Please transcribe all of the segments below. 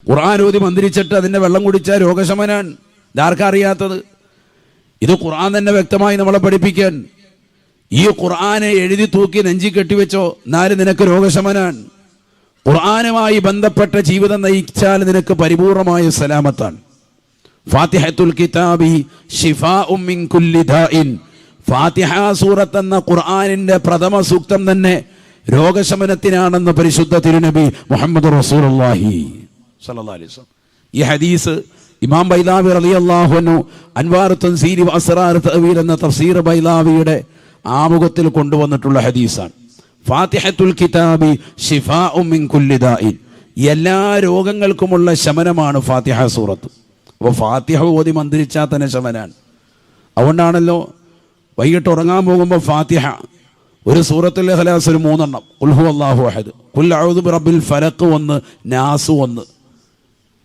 ഖുർആൻ ഓതി മന്ത്രിച്ചിട്ട് അതിൻ്റെ വെള്ളം കുടിച്ചാൽ രോഗശമനാണ്. ഇതാർക്കാ അറിയാത്തത്? ഇത് ഖുർആൻ തന്നെ വ്യക്തമായി നമ്മളെ പഠിപ്പിക്കാൻ. ഈ ഖുർആനെ എഴുതി തൂക്കി നെഞ്ചി കെട്ടിവെച്ചോ, എന്നാലും നിനക്ക് രോഗശമനാണ്. ഖുർആനുമായി ബന്ധപ്പെട്ട ജീവിതം നയിച്ചാൽ നിനക്ക് പരിപൂർണമായ സലാമത്താണ്. ഫാത്തിഹത്തുൽ കിതാബി ശിഫാഉം മിൻ കുല്ലി ദാഇൻ. ഫാത്തിഹ സൂറത്ത് എന്ന ഖുർആനിന്റെ പ്രഥമ സൂക്തം തന്നെ രോഗശമനത്തിനാണെന്ന് പരിശുദ്ധ തിരുനബി മുഹമ്മദ് റസൂലുള്ളാഹി സ്വല്ലല്ലാഹു അലൈഹി വസല്ലം. ഈ ഹദീസ് ഇമാം ബൈലാവി റളിയല്ലാഹു അൻഹു അൻവാറു തൻസീരി വ അസ്റാർ തഅവീൽ എന്ന തഫ്സീർ ബൈലാവിയുടെ ആമുഖത്തിൽ കൊണ്ടുവന്നിട്ടുള്ള ഹദീസാണ്. ഫാത്തിഹത്തുൽ കിതാബി ശിഫാഉം മിൻ കുല്ലി ദാഇൻ. എല്ലാ രോഗങ്ങൾക്കുമുള്ള ശമനമാണ് ഫാത്തിഹ സൂറത്ത്. അപ്പോൾ ഫാത്തിഹ ഓതി മന്ത്രിച്ചാൽ തന്നെ ശമനാണ്. അതുകൊണ്ടാണല്ലോ വൈകിട്ട് ഉറങ്ങാൻ പോകുമ്പോൾ ഫാത്തിഹ ഒരു സൂറത്തുൽ ഇഖ്ലാസ് ഒരു 3 എണ്ണം, ഖുൽ ഹുവല്ലാഹു അഹദ്, ഖുൽ അഊദു ബിറബ്ബിൽ ഫലഖ് 1, നാസ് 1,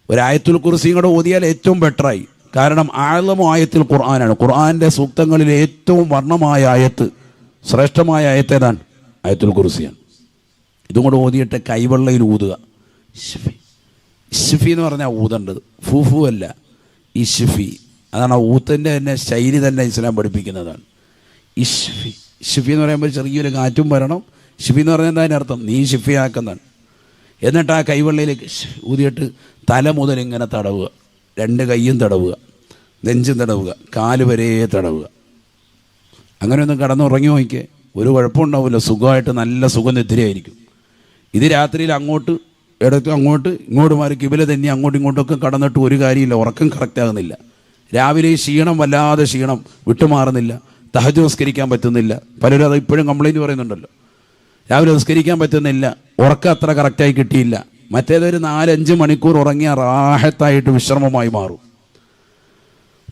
ഒരു ആയത്തുൽ കുർസിയും കൂടെ ഓതിയാൽ ഏറ്റവും ബെറ്ററായി. കാരണം ആഴമോ ആയത്തിൽ ഖുർആനാണ്. ഖുർആൻ്റെ സൂക്തങ്ങളിൽ ഏറ്റവും വർണ്ണമായ ആയത്ത്, ശ്രേഷ്ഠമായ ആയത്ത് ഏതാണ്? ആയത്തുൽ കുർസിയാണ്. ഇതും കൂടെ ഓതിയിട്ട് കൈവെള്ളയിൽ ഊതുക. ഇഷ്ഫി, ഇഷ്ഫി എന്ന് പറഞ്ഞാൽ ഊതേണ്ടത്, ഫൂഫു അല്ല, ഇഷ്ഫി. അതാണ് ആ ഊത്തിൻ്റെ തന്നെ ശൈലി തന്നെ ഇസ്ലാം പഠിപ്പിക്കുന്നതാണ്. ഇഷ്ഫി, ഇഷ്ഫി എന്ന് പറയുമ്പോൾ ചെറിയൊരു കാറ്റും വരണം. ഇഷ്ഫി എന്ന് പറഞ്ഞാൽ എന്താ അതിനർത്ഥം? നീ ഷിഫിയാക്കുന്നതാണ്. എന്നിട്ട് ആ കൈവെള്ളയിലേക്ക് ഊതിയിട്ട് തല മുതൽ ഇങ്ങനെ തടവുക, 2 കൈയും തടവുക, നെഞ്ചും തടവുക, കാല് വരെ തടവുക. അങ്ങനെയൊന്നും കടന്നുറങ്ങി നോക്കിയേ, ഒരു കുഴപ്പമുണ്ടാവില്ല. സുഖമായിട്ട് നല്ല സുഖനിദ്രയായിരിക്കും. ഇത് രാത്രിയിൽ അങ്ങോട്ട് ഇടയ്ക്ക് അങ്ങോട്ട് ഇങ്ങോട്ട് മാറി കിബില തന്നെ അങ്ങോട്ടും ഇങ്ങോട്ടൊക്കെ കടന്നിട്ട് ഒരു കാര്യമില്ല, ഉറക്കം കറക്റ്റാകുന്നില്ല. രാവിലെ ക്ഷീണം, വല്ലാതെ ക്ഷീണം വിട്ടുമാറുന്നില്ല, തഹജ്ജുദ് നിസ്കരിക്കാൻ പറ്റുന്നില്ല. പലരും അത് ഇപ്പോഴും കംപ്ലൈൻറ്റ് പറയുന്നുണ്ടല്ലോ, രാവിലെ നിസ്കരിക്കാൻ പറ്റുന്നില്ല, ഉറക്കം അത്ര കറക്റ്റായി കിട്ടിയില്ല. മറ്റേതൊരു 4-5 മണിക്കൂർ ഉറങ്ങിയ റാഹത്തായിട്ട് വിശ്രമമായി മാറും.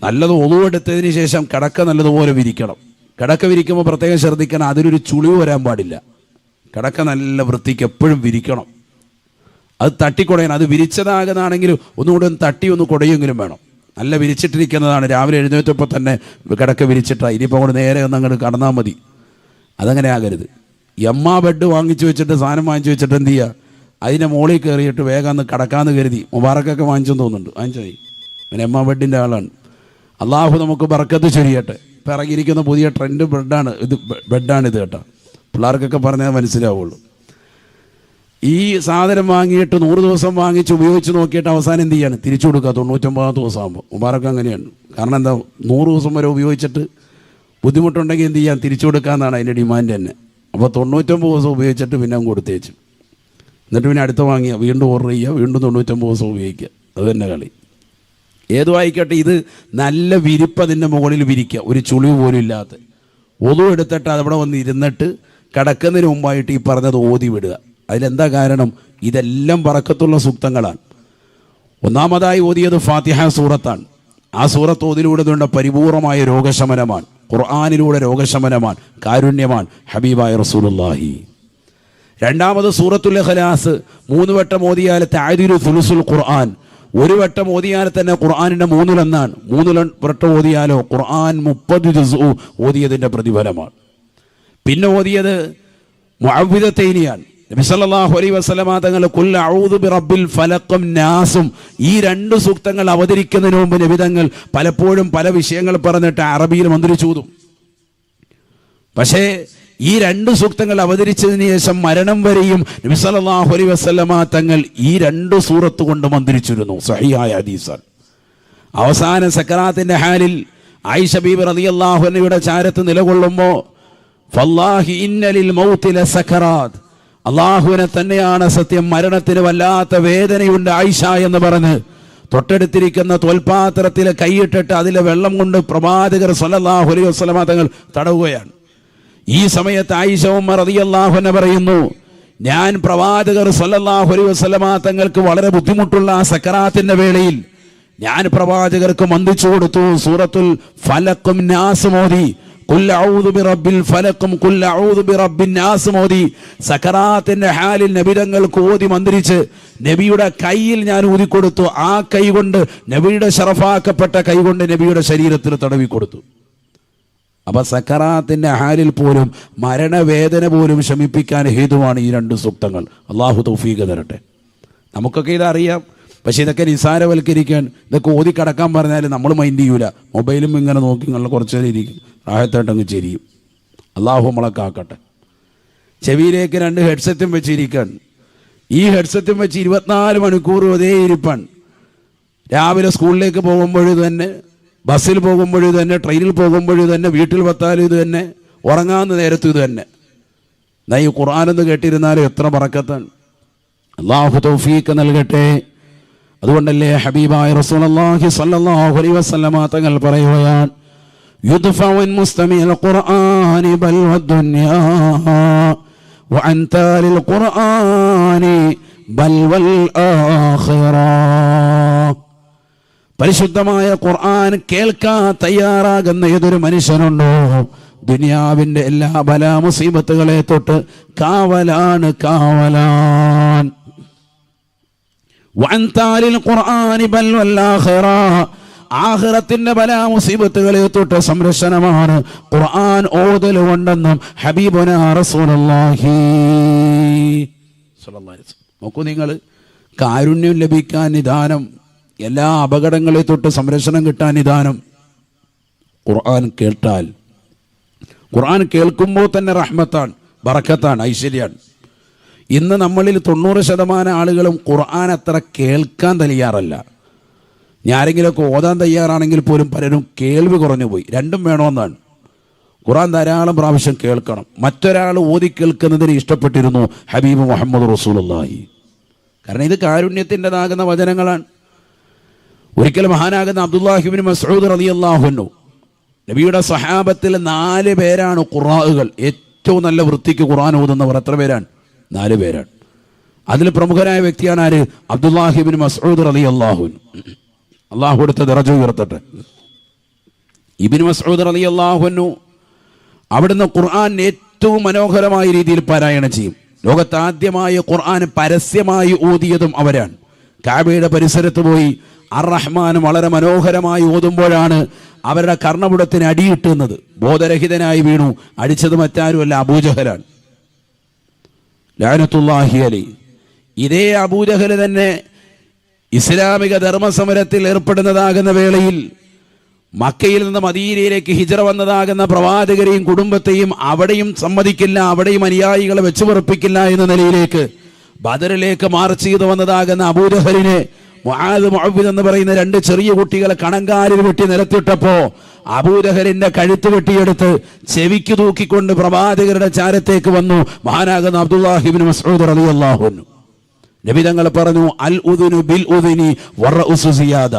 നല്ലത് ഒളുവെടുത്തതിന് ശേഷം കിടക്ക നല്ലതുപോലെ വിരിക്കണം. കിടക്ക വിരിക്കുമ്പോൾ പ്രത്യേകം ശ്രദ്ധിക്കണം, അതിലൊരു ചുളിവ് വരാൻ പാടില്ല. കിടക്ക നല്ല വൃത്തിക്ക് എപ്പോഴും വിരിക്കണം. അത് തട്ടിക്കുടയണം. അത് വിരിച്ചതാകുന്നതാണെങ്കിൽ ഒന്നുകൂടെ തട്ടി ഒന്ന് കുടയെങ്കിലും വേണം. നല്ല വിരിച്ചിട്ടിരിക്കുന്നതാണ്. രാവിലെ എഴുന്നേറ്റപ്പോൾ തന്നെ കിടക്ക വിരിച്ചിട്ടാണ്. ഇനിയിപ്പോൾ അങ്ങോട്ട് നേരെ ഒന്ന് അങ്ങോട്ട് കടന്നാൽ മതി. അതങ്ങനെ ആകരുത്. ബെഡ് വാങ്ങിച്ചു വെച്ചിട്ട്, സാധനം വാങ്ങിച്ചു വെച്ചിട്ട് എന്ത് ചെയ്യുക, അതിൻ്റെ മുകളിൽ കയറിയിട്ട് വേഗം ഒന്ന് കടക്കാമെന്ന് കരുതി. മുബാറക്കൊക്കെ വാങ്ങിച്ചെന്ന് തോന്നുന്നുണ്ട്, വാങ്ങിച്ചു മതി. പിന്നെ ബെഡിൻ്റെ ആളാണ്. അള്ളാഹു നമുക്ക് ബർക്കത്ത് ചൊരിയട്ടെ. ഇപ്പം ഇറങ്ങിയിരിക്കുന്ന പുതിയ ട്രെൻഡ് ബെഡാണിത് കേട്ടോ. പിള്ളേർക്കൊക്കെ പറഞ്ഞാൽ മനസ്സിലാവുള്ളൂ. ഈ സാധനം വാങ്ങിയിട്ട് 100 ദിവസം വാങ്ങിച്ച് ഉപയോഗിച്ച് നോക്കിയിട്ട് അവസാനം എന്ത് ചെയ്യാണ്? തിരിച്ചു കൊടുക്കുക 99 ദിവസം ആകുമ്പോൾ. മുബാറക്ക് അങ്ങനെയാണ്. കാരണം എന്താ, 100 ദിവസം വരെ ഉപയോഗിച്ചിട്ട് ബുദ്ധിമുട്ടുണ്ടെങ്കിൽ എന്ത് ചെയ്യാൻ? തിരിച്ചു കൊടുക്കാമെന്നാണ് അതിൻ്റെ ഡിമാൻഡ് തന്നെ. അപ്പോൾ 99 ദിവസം ഉപയോഗിച്ചിട്ട് പിന്നെ കൊടുത്തേച്ചു. എന്നിട്ട് പിന്നെ അടുത്ത വാങ്ങിയ വീണ്ടും ഓർഡർ ചെയ്യുക, വീണ്ടും 99 ദിവസം ഉപയോഗിക്കുക. അത് തന്നെ കളി. ഏതും ആയിക്കോട്ടെ, ഇത് നല്ല വിരിപ്പ് അതിൻ്റെ മുകളിൽ വിരിക്കുക, ഒരു ചുളിവ് പോലും ഇല്ലാത്ത. ഒതു എടുത്തിട്ട് അതവിടെ വന്ന് ഇരുന്നിട്ട് കിടക്കുന്നതിന് മുമ്പായിട്ട് ഈ പറഞ്ഞത് ഓതി വിടുക. അതിലെന്താ കാരണം? ഇതെല്ലാം ബറക്കത്തുള്ള സൂക്തങ്ങളാണ്. ഒന്നാമതായി ഓതിയത് ഫാത്തിഹ സൂറത്താണ്. ആ സൂറത്ത് ഓതിലൂടെ ഇതുകൊണ്ട് പരിപൂർണമായ രോഗശമനമാണ്. ഖുർആനിലൂടെ രോഗശമനമാണ്, കാരുണ്യമാണ് ഹബീബായ റസൂലുള്ളാഹി. രണ്ടാമത് സൂറത്തുൽ ഇഖ്ലാസ് 3 വട്ടം ഓതിയാൽ തഅദീലു സുലുസുൽ ഖുർആൻ. 1 വട്ടം ഓതിയാൽ തന്നെ ഖുർആനിൻ്റെ 3/4. 3 വട്ടം ഓതിയാലോ ഖുർആൻ 30 ജുസ്ഉ ഓതിയതിൻ്റെ പ്രതിഫലമാണ്. പിന്നെ ഓതിയത് മുഅവ്വിദത്തൈനിയാണ്. നബി സല്ലല്ലാഹു അലൈഹി വസല്ലമ തങ്ങൾ ഖുൽ അഊദു ബിറബ്ബിൽ ഫലഖും നാസും, ഈ 2 സൂക്തങ്ങൾ അവതരിക്കുന്നതിന് മുമ്പ് നബി തങ്ങൾ പലപ്പോഴും പല വിഷയങ്ങൾ പറഞ്ഞിട്ട് അറബിയിൽ മന്ത്രിച്ചൂതും. പക്ഷേ ഈ 2 സൂക്തങ്ങൾ അവതരിച്ചതിന് ശേഷം മരണം വരെയും നബി സല്ലല്ലാഹു അലൈഹി വസല്ലമ തങ്ങൾ ഈ 2 സൂറത്ത് കൊണ്ട് മന്ത്രിച്ചിരുന്നു. സഹിഹായ ഹദീസാണ്. അവസാന സക്കറാത്തിന്റെ ഹാലിൽ ആയിഷ ബീബി റളിയല്ലാഹു അൻഹയുടെ ചാരത്ത് നിലകൊള്ളുമ്പോൾ ഫല്ലാഹി ഇന്നലിൽ മൗതി ലസക്കറാത്ത്, അള്ളാഹുവിനെ തന്നെയാണ് സത്യം, മരണത്തിന് വല്ലാത്ത വേദനയുണ്ട് ആയിഷ എന്ന് പറഞ്ഞ് തൊട്ടടുത്തിരിക്കുന്ന തോൽപാത്രത്തിലെ കൈയിട്ടിട്ട് അതിലെ വെള്ളം കൊണ്ട് പ്രവാചകർ സല്ലല്ലാഹു അലൈഹി വസല്ലമ തങ്ങൾ തടവുകയാണ്. ഈ സമയത്ത് ആയിഷ ഉമ്മ റളിയല്ലാഹു അൻഹ പറയുന്നു, ഞാൻ പ്രവാചകർ സല്ലല്ലാഹു അലൈഹി വസല്ലമ തങ്ങൾക്ക് വളരെ ബുദ്ധിമുട്ടുള്ള ആ സക്കറാത്തിന്റെ വേളയിൽ ഞാൻ പ്രവാചകർക്ക് മന്ത്രിച്ചു കൊടുത്തു സൂറത്തുൽ ഫലഖും നാസും ഓതി, ഖുൽ അഊദു ബിറബ്ബിൽ ഫലഖും ഖുൽ അഊദു ബിറബ്ബിൻ നാസും ഓതി. സക്കറാത്തിന്റെ ഹാലിൽ നബി തങ്ങൾക്ക് ഓതി മന്ത്രിച്ച് നബിയുടെ കയ്യിൽ ഞാൻ ഊതിക്കൊടുത്തു. ആ കൈ കൊണ്ട്, നബിയുടെ ശറഫാക്കപ്പെട്ട കൈ കൊണ്ട് നബിയുടെ ശരീരത്തിൽ തടവി കൊടുത്തു. അപ്പൊ സക്കറാത്തിന്റെ ഹാലിൽ പോലും, മരണവേദന പോലും ശമിപ്പിക്കാൻ ഹേതുവാണ് ഈ 2 സൂക്തങ്ങൾ. അള്ളാഹു തൗഫീഖ് തരട്ടെ. നമുക്കൊക്കെ ഇതറിയാം. പക്ഷെ ഇതൊക്കെ നിസാരവൽക്കരിക്കാൻ, ഇതൊക്കെ ഓതി കടക്കാൻ പറഞ്ഞാൽ നമ്മൾ മൈൻഡ് ചെയ്യൂല. മൊബൈലും ഇങ്ങനെ നോക്കി നല്ല കുറച്ച് നേരം ഇരിക്കും, റാഹത്തായിട്ടങ്ങ് ചെരിയും. അള്ളാഹു നമ്മളെ കാക്കട്ടെ. ചെവിയിലേക്ക് 2 ഹെഡ്സെറ്റും വെച്ചിരിക്കാൻ. ഈ ഹെഡ്സെറ്റും വെച്ച് 24 മണിക്കൂർ ഒരേ ഇരിപ്പാണ്. രാവിലെ സ്കൂളിലേക്ക് പോകുമ്പോഴും ഇത് തന്നെ, ബസ്സിൽ പോകുമ്പോഴും ഇത് തന്നെ, ട്രെയിനിൽ പോകുമ്പോഴും ഇത് തന്നെ, വീട്ടിൽ വത്താലും ഇത് തന്നെ, ഉറങ്ങാവുന്ന നേരത്തും ഇത് തന്നെ. എന്നാ ഈ ഖുർആനെന്ന് കേട്ടിരുന്നാലും എത്ര ബറക്കത്താണ്. അല്ലാഹു തൗഫീഖ് നൽകട്ടെ. അതുകൊണ്ടല്ലേ ഹബീബായ റസൂലുള്ളാഹി സ്വല്ലല്ലാഹു അലൈഹി വസല്ലമ തങ്ങൾ പറയുകയാണ്, യുദ്ഫഉൻ മുസ്തമിഅൽ ഖുർആനി ബൽ വദ്ദുനിയാ വഅൻ താലിൽ ഖുർആനി ബൽ വൽ ആഖിറ. പരിശുദ്ധമായ ഖുർആൻ കേൾക്കാൻ തയ്യാറാകുന്ന ഏതൊരു മനുഷ്യനുണ്ടോ, ദുനിയാവിൻ്റെ എല്ലാ ബലാ മുസീബത്തുകളെ തൊട്ട് കാവലാണ്, കാവലാൻ. വഅൻ താലിൽ ഖുർആനി ബൽ വൽ ആഖിറ, ആഖിറത്തിന്റെ ബലാ മുസീബത്തുകളെ തൊട്ട് സംരക്ഷണമാണ് ഖുർആൻ ഓതൽ കൊണ്ടെന്നും ഹബീബുനാ റസൂലുള്ളാഹി സ്വല്ലല്ലാഹു അലൈഹി വസല്ലം. നോക്കൂ നിങ്ങൾ, കാരുണ്യം ലഭിക്കാൻ നിദാനം, എല്ലാ അപകടങ്ങളെ തൊട്ട് സംരക്ഷണം കിട്ടാൻ നിദാനം ഖുർആൻ കേട്ടാൽ. ഖുർആൻ കേൾക്കുമ്പോൾ തന്നെ റഹ്മത്താണ്, ബറക്കത്താണ്, ഐശ്വര്യമാണ്. ഇന്ന് നമ്മളിൽ 90% ആളുകളും ഖുർആൻ അത്ര കേൾക്കാൻ തയ്യാറല്ല. ഞാൻ ആരെങ്കിലുമൊക്കെ ഓതാൻ തയ്യാറാണെങ്കിൽ പോലും പലരും കേൾവി കുറഞ്ഞു പോയി. രണ്ടും വേണമെന്നാണ്. ഖുർആൻ ധാരാളം പ്രാവശ്യം കേൾക്കണം. മറ്റൊരാൾ ഓതി കേൾക്കുന്നതിന് ഇഷ്ടപ്പെട്ടിരുന്നു ഹബീബ് മുഹമ്മദ് റസൂലുള്ളാഹി. കാരണം ഇത് കാരുണ്യത്തിൻ്റെതാകുന്ന വചനങ്ങളാണ്. ഒരിക്കൽ മഹാനാകുന്ന അബ്ദുല്ലാഹി ഇബ്നു മസ്ഊദ് റളിയല്ലാഹു അൻഹു, നബിയുടെ സഹാബത്തിൽ 4 പേരാണ് ഖുറാഉകൾ, ഏറ്റവും നല്ല വൃത്തിക്ക് ഖുർആൻ ഓതുന്നവർ. എത്ര പേരാണ്? 4 പേരാണ്. അതിൽ പ്രമുഖനായ വ്യക്തിയാണ് ആര്? അബ്ദുല്ലാഹി ഇബ്നു മസ്ഊദ് റളിയല്ലാഹു അൻഹു. അള്ളാഹു കൊടുത്ത ദറജ ഉയർത്തട്ടെ. ഇബ്നു മസ്ഊദ് റളിയല്ലാഹു അൻഹു അവിടുന്ന് ഖുർആൻ ഏറ്റവും മനോഹരമായ രീതിയിൽ പാരായണം ചെയ്യും. ലോകത്താദ്യമായി ഖുർആൻ പരസ്യമായി ഓതിയതും അവരാണ്. കഅബയുടെ പരിസരത്ത് പോയി അർ-റഹ്മാൻ വളരെ മനോഹരമായി ഓതുമ്പോഴാണ് അവരുടെ കർണപുടത്തിന് അടിയിട്ടുന്നത്. ബോധരഹിതനായി വീണു. അടിച്ചത് മറ്റാരുമല്ല, അബൂജഹലാണ് ലഅനത്തുല്ലാഹി അലൈഹി. ഇതേ അബൂജഹൽ തന്നെ ഇസ്ലാമിക ധർമ്മസമരത്തിൽ ഏർപ്പെടുന്നതാകുന്ന വേളയിൽ മക്കയിൽ നിന്ന് മദീനയിലേക്ക് ഹിജ്റ വന്നതാകുന്ന പ്രവാചകരെയും കുടുംബത്തെയും അവിടെയും സമ്മതിക്കില്ല, അവിടെയും അനുയായികളെ വെച്ചു പൊറപ്പിക്കില്ല എന്ന നിലയിലേക്ക് ബദറിലേക്ക് മാർച്ച് ചെയ്തു വന്നതാകുന്ന അബൂജഹലിനെ മുആദ് മുഅവ്വിദ് എന്ന് പറയുന്ന 2 ചെറിയ കുട്ടികളെ കണങ്കാലിൽ വെട്ടി നിലത്തിട്ടപ്പോ അബൂജഹലിന്റെ കഴുത്ത് വെട്ടിയെടുത്ത് ചെവിക്ക് തൂക്കിക്കൊണ്ട് പ്രവാചകരുടെ ചാരത്തേക്ക് വന്നു മഹാനാകുന്ന അബ്ദുല്ലാഹി ഇബ്നു മസ്ഊദ് റളിയല്ലാഹു അൻഹു. നബി തങ്ങൾ പറഞ്ഞു, അൽ ഉദ്നു ബിൽ ഉദ്നി വറഉസു സിയാദ.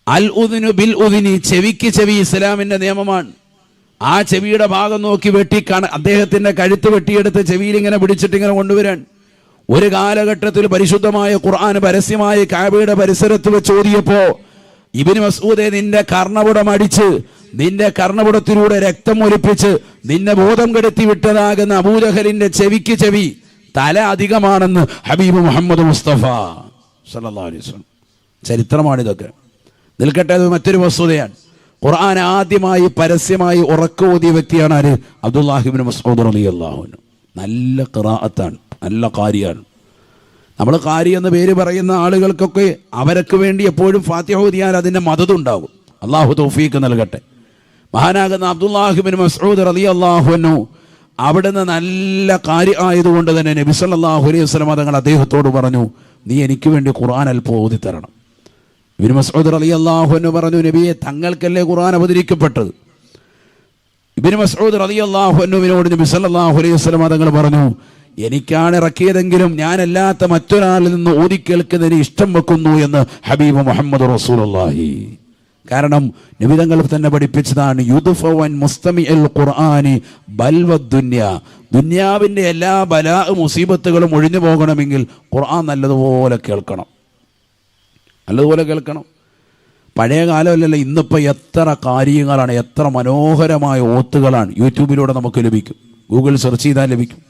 അൽ ഉദ്നു ബിൽ ഉദ്നി, ചെവിക്ക് ചെവി ഇസ്ലാമിന്റെ നിയമമാണ്. ആ ചെവിയുടെ ഭാഗം നോക്കി വെട്ടി അദ്ദേഹത്തിന്റെ കഴുത്ത് വെട്ടിയെടുത്ത് ചെവിയിൽ ഇങ്ങനെ പിടിച്ചിട്ട് ഇങ്ങനെ കൊണ്ടുവരാൻ. ഒരു കാലഘട്ടത്തിൽ പരിശുദ്ധമായ ഖുർആൻ പരസ്യമായ കഅബയുടെ പരിസരത്ത് വെച്ച് ഓതിയപ്പോ ഇബ്നു മസ്ഊദെ, നിന്റെ കർണപുടം അടിച്ച് നിന്റെ കർണപുടത്തിലൂടെ രക്തം ഒലിപ്പിച്ച് നിന്നെ ബോധം കെടുത്തി വിട്ടതാകുന്ന അബൂജഹലിന്റെ ചെവിക്ക് ചെവി തല അധികമാണെന്ന് ഹബീബ് മുഹമ്മദ് മുസ്തഫ സല്ലല്ലാഹു അലൈഹി വസല്ലം. ചരിത്രമാണിതൊക്കെ. നിൽക്കട്ടെ, അത് മറ്റൊരു വസ്തുതയാണ്. ഖുർആൻ ആദ്യമായി പരസ്യമായി ഉറക്കോതിയ വ്യക്തിയാണ് ആര്? അബ്ദുല്ലാഹി ഇബ്നു മസ്ഊദ് റളിയല്ലാഹു അൻഹു. നല്ല ഖിറാഅത്താണ്, നല്ല ഖാരിയാണ്. നമ്മൾ ഖാരി എന്ന പേര് പറയുന്ന ആളുകൾക്കൊക്കെ അവർക്ക് വേണ്ടി എപ്പോഴും ഫാത്തിഹ ഓതിയാൽ അതിൻ്റെ മദതുണ്ടാകും. അള്ളാഹു തൗഫീഖ് നൽകട്ടെ. മഹാനാകുന്ന അബ്ദുല്ലാഹി ഇബ്നു മസ്ഊദ് റളിയല്ലാഹു അൻഹു അവിടുന്ന് നല്ല ഖാരി ആയതുകൊണ്ട് തന്നെ നബി സല്ലല്ലാഹു അലൈഹി വസല്ലം തങ്ങൾ അദ്ദേഹത്തോട് പറഞ്ഞു, നീ എനിക്ക് വേണ്ടി ഖുർആൻ അല്പം ഓതി തരണം. ഇബ്നു മസ്ഊദ് റളിയല്ലാഹു അൻഹു പറഞ്ഞു, നബിയെ, തങ്ങൾക്കല്ലേ ഖുർആൻ അവതരിക്കപ്പെട്ടത്. ഇബ്നു മസ്ഊദ് റളിയല്ലാഹു അൻഹുവിനോട് നബി സല്ലല്ലാഹു അലൈഹി വസല്ലം തങ്ങൾ പറഞ്ഞു, എനിക്കാണ് ഇറക്കിയതെങ്കിലും ഞാനല്ലാത്ത മറ്റൊരാളിൽ നിന്ന് ഓതി കേൾക്കുന്നതിന് ഇഷ്ടം വെക്കുന്നു എന്ന് ഹബീബ് മുഹമ്മദ് റസൂലുള്ളാഹി. കാരണം നബിതങ്ങൾ തന്നെ പഠിപ്പിച്ചതാണ്, യുദ്ഫഉൻ മുസ്തമിഅൽ ഖുർആനി ബൽ വദ്ദുനിയ. ദുനിയാവിൻ്റെ എല്ലാ ബലാ മുസീബത്തുകളും ഒഴിഞ്ഞു പോകണമെങ്കിൽ ഖുർആൻ നല്ലതുപോലെ കേൾക്കണം, നല്ലതുപോലെ കേൾക്കണം. പഴയ കാലമല്ലല്ലോ, ഇന്നിപ്പോൾ എത്ര കാര്യങ്ങളാണ്, എത്ര മനോഹരമായ ഓത്തുകളാണ് യൂട്യൂബിലൂടെ നമുക്ക് ലഭിക്കും. ഗൂഗിൾ സെർച്ച് ചെയ്താൽ ലഭിക്കും.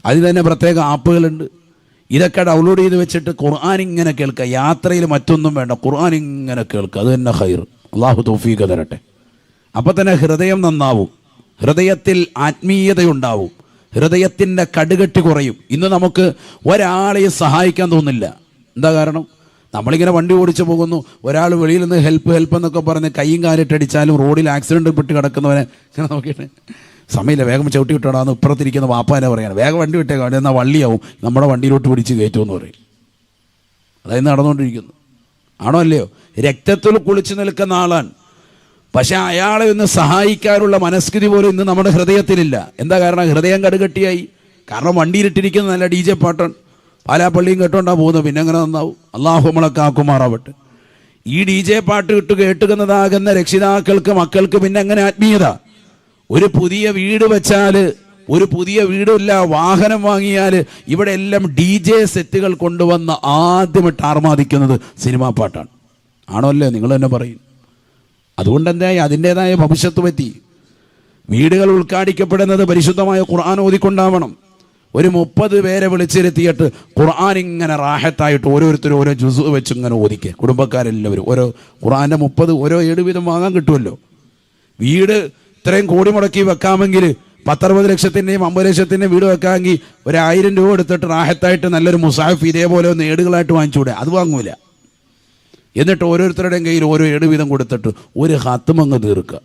അതിൽ തന്നെ പ്രത്യേക ആപ്പുകളുണ്ട്. ഇതൊക്കെ ഡൗൺലോഡ് ചെയ്ത് വെച്ചിട്ട് ഖുർആൻ ഇങ്ങനെ കേൾക്കുക. യാത്രയിൽ മറ്റൊന്നും വേണ്ട, ഖുർആൻ ഇങ്ങനെ കേൾക്കുക. അത് തന്നെ ഖൈർ. അള്ളാഹു തൗഫീഖ് തരട്ടെ. അപ്പം തന്നെ ഹൃദയം നന്നാവും, ഹൃദയത്തിൽ ആത്മീയതയുണ്ടാവും, ഹൃദയത്തിൻ്റെ കടുകട്ടി കുറയും. ഇന്ന് നമുക്ക് ഒരാളെയും സഹായിക്കാൻ തോന്നില്ല. എന്താ കാരണം? നമ്മളിങ്ങനെ വണ്ടി ഓടിച്ചു പോകുന്നു, ഒരാൾ വെളിയിൽ നിന്ന് ഹെൽപ്പ് ഹെൽപ്പ് എന്നൊക്കെ പറഞ്ഞ് കൈയും കാലിട്ടടിച്ചാലും റോഡിൽ ആക്സിഡൻറ്റ് പെട്ട് കിടക്കുന്നവനെ ഇങ്ങനെ നോക്കിയിട്ട് സമയമില്ല, വേഗം ചവിട്ടി വിട്ടോടാന്ന് ഇപ്പുറത്തിരിക്കുന്ന വാപ്പാനെ പറയാണ്, വേഗം വണ്ടി വിട്ടേക്കാം, എന്നാൽ വള്ളിയാവും, നമ്മുടെ വണ്ടിയിലോട്ട് പിടിച്ച് കയറ്റുമെന്ന് പറയും. അതായത് നടന്നുകൊണ്ടിരിക്കുന്നു. ആണോ അല്ലയോ? രക്തത്തിൽ കുളിച്ചു നിൽക്കുന്ന ആളാണ്. പക്ഷെ അയാളെ ഒന്ന് സഹായിക്കാനുള്ള മനസ്കൃതി പോലും ഇന്ന് നമ്മുടെ ഹൃദയത്തിലില്ല. എന്താ കാരണം? ഹൃദയം കടുകട്ടിയായി. കാരണം വണ്ടിയിലിട്ടിരിക്കുന്ന നല്ല DJ പാട്ടാണ്, പാലാപ്പള്ളിയും കേട്ടോണ്ടാ പോകുന്നത്. പിന്നെ എങ്ങനെ നന്നാവും? അള്ളാഹു നമ്മളെ കാക്കുമാറാവട്ടെ. ഈ DJ പാട്ട് കേട്ടുകുന്നതാകുന്ന രക്ഷിതാക്കൾക്ക് മക്കൾക്ക് പിന്നെ എങ്ങനെ ആത്മീയത? ഒരു പുതിയ വീട് വെച്ചാൽ, ഒരു പുതിയ വീടില്ല, വാഹനം വാങ്ങിയാൽ ഇവിടെ എല്ലാം DJ സെറ്റുകൾ കൊണ്ടുവന്ന് ആദ്യമായിട്ട് ആർമാദിക്കുന്നത് സിനിമാ പാട്ടാണ്. ആണോ അല്ലേ? നിങ്ങൾ തന്നെ പറയും. അതുകൊണ്ട് എന്തായി? അതിൻ്റെതായ ഭവിഷ്യത്ത് പറ്റി. വീടുകൾ ഉദ്ഘാടിക്കപ്പെടുന്നത് പരിശുദ്ധമായ ഖുർആൻ ഓതിക്കൊണ്ടാവണം. ഒരു 30 പേരെ വിളിച്ചിരുത്തിയിട്ട് ഖുർആൻ ഇങ്ങനെ റാഹത്തായിട്ട് ഓരോരുത്തരും ഓരോ ജുസ് വെച്ച് ഇങ്ങനെ ഓദിക്കുക. കുടുംബക്കാരെല്ലാവരും ഓരോ ഖുർആൻ്റെ 30 ഓരോ 7 വീതം വാങ്ങാൻ കിട്ടുമല്ലോ. വീട് ഇത്രയും കോടി മുടക്കി വെക്കാമെങ്കിൽ 10-60 ലക്ഷത്തിൻ്റെയും 50 ലക്ഷത്തിൻ്റെയും വീട് വെക്കാമെങ്കിൽ 1000 രൂപ എടുത്തിട്ട് റാഹത്തായിട്ട് നല്ലൊരു മുസാഫ് ഇതേപോലെ ഒന്ന് ഏടുകളായിട്ട് വാങ്ങിച്ചുകൂടെ? അത് വാങ്ങൂല. എന്നിട്ട് ഓരോരുത്തരുടെയും കയ്യിൽ ഓരോ 7 വീതം കൊടുത്തിട്ട് ഒരു ഹത്തുമങ്ങ് തീർക്കുക.